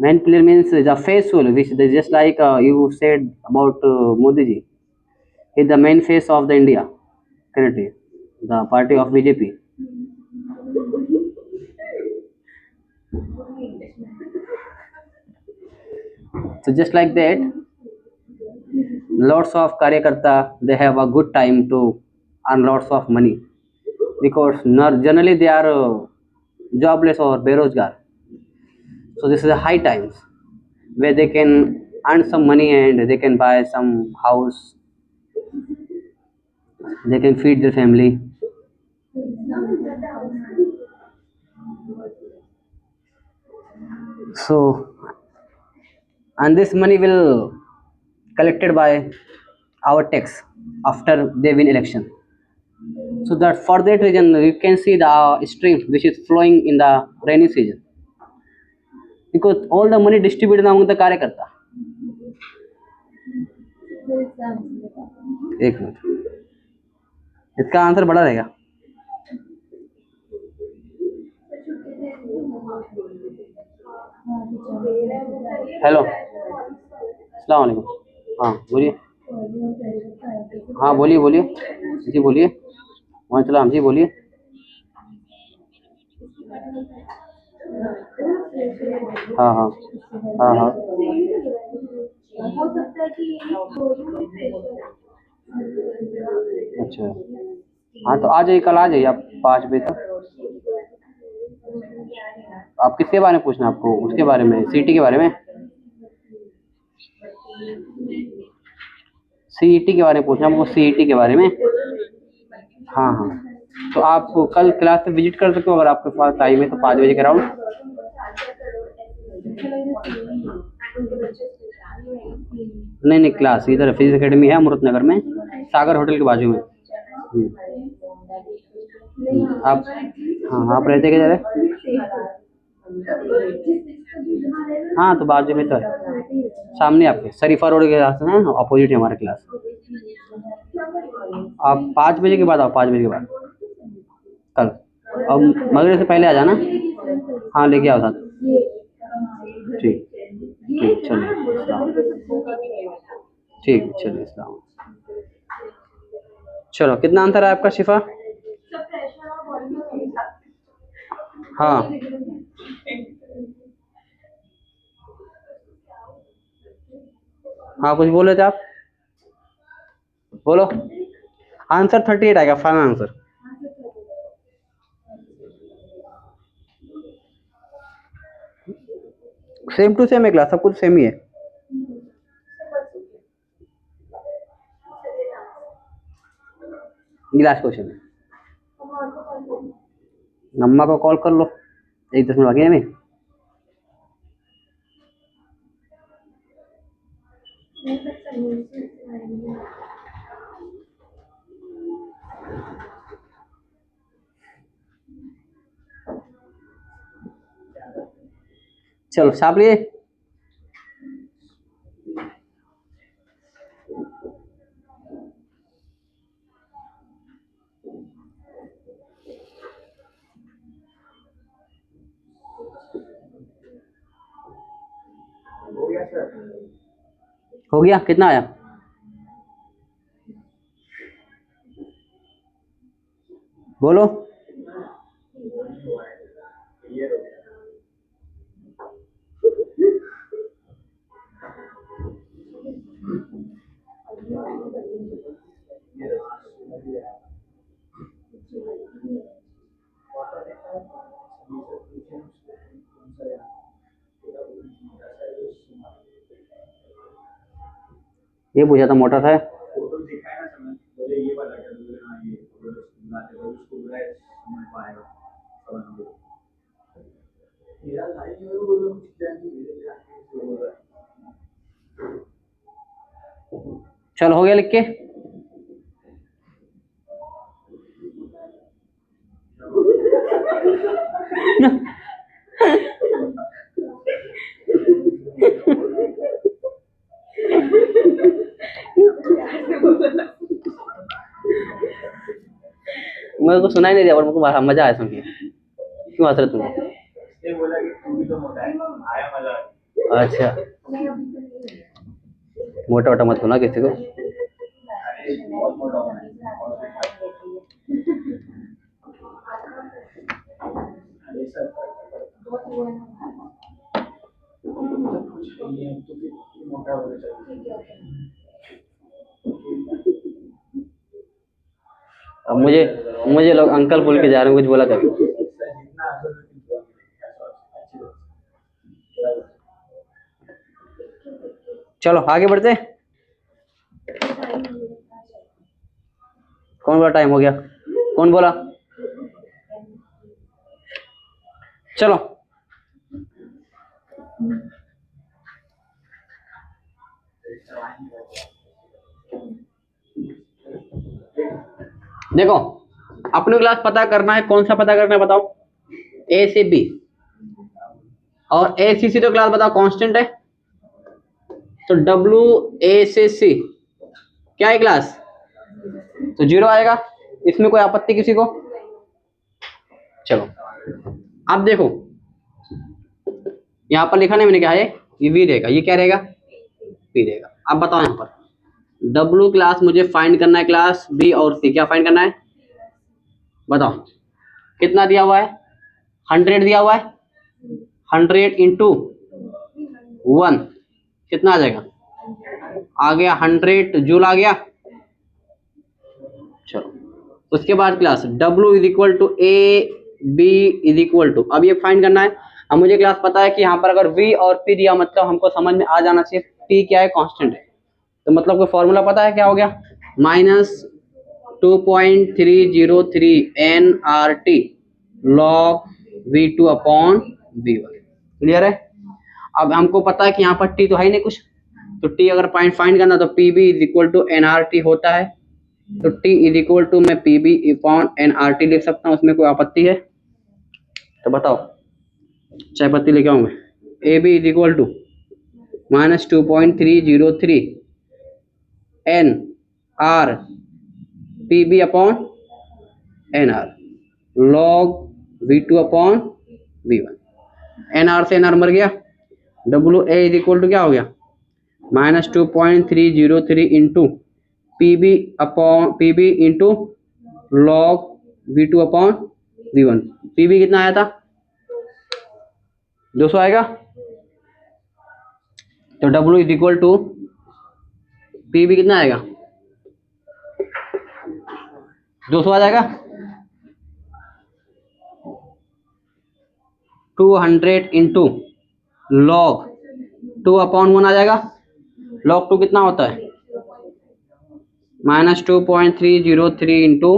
Main player means the faithful, which is just like you said about Modi ji. He is the main face of the India currently, the party of BJP. So just like that, lots of Karyakarta, they have a good time to earn lots of money. because generally they are jobless or berozgar. So this is a high times where they can earn some money and they can buy some house, they can feed their family. So, and this money will collected by our tax after they win election. So that for that reason you can see the stream which is flowing in the rainy season because all the money distributed among the कार्यकर्ता. एक minute, इसका answer बड़ा रहेगा. Hello, अस्सलाम वालेकुम. हाँ बोलिए. हाँ बोलिए बोलिए जी, बोलिए. वालेकुम जी, बोलिए. हाँ हाँ हाँ हाँ. हो सकता है कि अच्छा, हाँ तो आ जाइए, कल आ जाइए आप 5 बजे तक. आप किसके बारे में पूछना, आपको उसके बारे में, सीईटी के बारे में? सीईटी के बारे में पूछना हमको, सीईटी के बारे में. हाँ हाँ, तो आप कल क्लास पे विजिट कर सकते हो अगर आपके पास टाइम है तो 5 बजे के अराउंड. नहीं नहीं, क्लास इधर फिजिक्स एकेडमी है अमृत नगर में, सागर होटल के बाजू में. आप, हाँ आप रहते किधर है? हाँ तो बाजू में तो है, सामने आपके शरीफा रोड के रास्ते में अपोजिट है हमारा क्लास. आप 5 बजे के बाद आओ, 5 बजे के बाद कल. और मगरिब से पहले आ जाना. हाँ लेके आओ साथ. ठीक ठीक, चलिए अस्सलाम. ठीक, चलिए अस्सलाम. चलो, कितना अंतर है आपका शिफा? हाँ हाँ, कुछ बोल रहे थे आप, बोलो. आंसर 38 आएगा, final answer. Same to same है क्लास, सब कुछ सेम ही है. ये लास्ट क्वेश्चन है. अम्मा को कॉल कर लो, 1-10 मिनट बाकी है में. चलो छाप लिए. हो गया सर. हो गया, कितना आया? बोलो. क्लियर हो गया. ये पूछा था मोटा था. फोटो दिखाया ना समझ, बोले ये वाला क्या, बोले हाँ ये बुलाते तो उसको बुलाए, समझ पाएगा, समझ लो. मेरा भाई जो है वो लोग क्या मेरे लिए बोल रहा है. चलो हो गया लिख के. मेरे को सुनाई नहीं दिया और मेरे को मजा आया सुन के. क्यों हंस रहे तुम? इसने बोला कि तू भी तो मोटा है, आया मजा. अच्छा, मोटा वोटा मत होना किसी को. अरे बहुत मोटा होना है. अरे सर ये तो फिर मोटा होना चाहिए. अब मुझे लोग अंकल बोल के जा रहे हैं, कुछ बोला कभी। जितना असल में अच्छी बात। चलो आगे बढ़ते हैं। कौन बोला टाइम हो गया? कौन बोला? चलो देखो, अपने क्लास पता करना है, कौन सा पता करना है बताओ? ए से बी और ए सी तो क्लास बताओ कांस्टेंट है, तो डब्ल्यू ए से सी क्या है क्लास? तो 0 आएगा। इसमें कोई आपत्ति किसी को? चलो अब देखो, यहां पर लिखा नहीं मैंने, क्या है ये वी रहेगा, ये क्या रहेगा? पी रहेगा। अब बताओ यहां पर डब्ल्यू क्लास मुझे फाइंड करना है, क्लास बी और सी क्या फाइंड करना है बताओ? कितना दिया हुआ है? 100 दिया हुआ है। 100 इंटू 1 कितना आ जाएगा? आ गया 100 जूल आ गया। चलो उसके बाद class W is equal to A B is equal to, अब ये फाइंड करना है। अब मुझे क्लास पता है कि यहाँ पर अगर V और P दिया मतलब हमको समझ में आ जाना चाहिए P क्या है, कांस्टेंट है। तो मतलब कोई फॉर्मूला पता है क्या हो गया? -2.303 nRT log V2 upon V1। Clear है? अब हमको पता है कि यहाँ पर T तो है ही नहीं कुछ, तो T अगर फाइंड करना तो PB is equal to nRT होता है, तो T इज इक्वल टू मैं PB अपॉन nRT लिख सकता हूँ। उसमें कोई आपत्ति है तो बताओ? चाय पत्ती लेके आऊँ मैं। AB is equal to -2.303 NR PB upon NR log V2 upon V1। NR से NR मर गया। WA इज इक्वल टू क्या हो गया? -2.303 into PB into log V2 upon V1। PB कितना आया था? 200 आएगा। तो W is equal to PB कितना आएगा? 200 आ जाएगा। 200 इंटू log 2 अपॉन 1 आ जाएगा। log 2 कितना होता है? -2.303 इंटू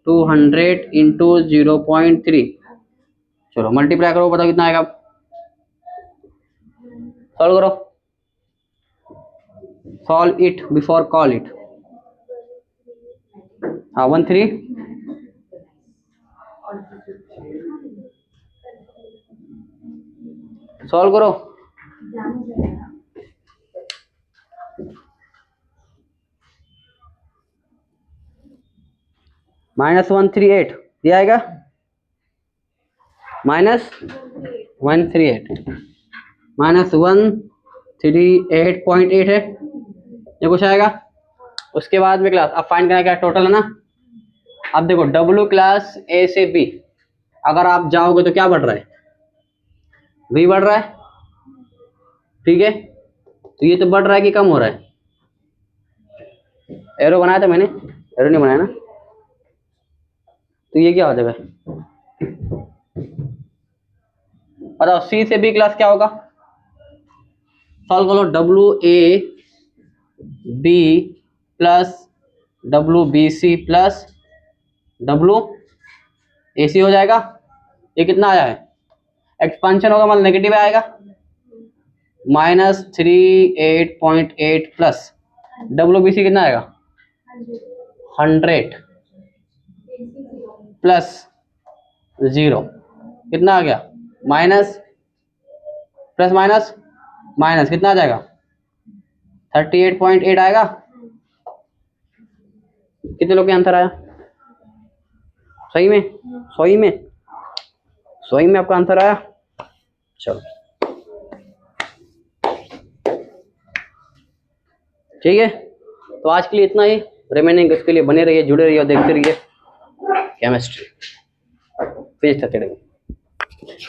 200 इंटू 0.3। चलो मल्टीप्लाई करो, बताओ कितना आएगा? सॉल्व करो, solve it before call it. हाँ 13 सॉल्व करो। -138 दिया आएगा। -138 -138.8 है, ये कुछ आएगा। उसके बाद में क्लास अब फाइंड करना क्या टोटल है ना। अब देखो W क्लास A से B अगर आप जाओगे तो क्या बढ़ रहा है? V बढ़ रहा है, ठीक है। तो ये तो बढ़ रहा है कि कम हो रहा है? एरो बनाया था मैंने, एरो नहीं बनाया ना, तो ये क्या हो जाएगा बताओ? C से B क्लास क्या होगा? सॉल्व करो। WA B plus WBC plus WAC हो जाएगा। ये कितना आया है? एक्सपांशन होगा मतलब नेगेटिव आएगा। -38.8 प्लस WBC कितना आएगा? 100 प्लस 0 कितना आ गया? माइनस प्लस माइनस माइनस कितना आ जाएगा? 38.8 आएगा। कितने लोग के आंसर आया? सही में आपका आंसर आया। चलो ठीक है, तो आज के लिए इतना ही। रिमेनिंग उसके लिए बने रहिए, जुड़े रहिए और देखते रहिए केमिस्ट्री फिजिक्स।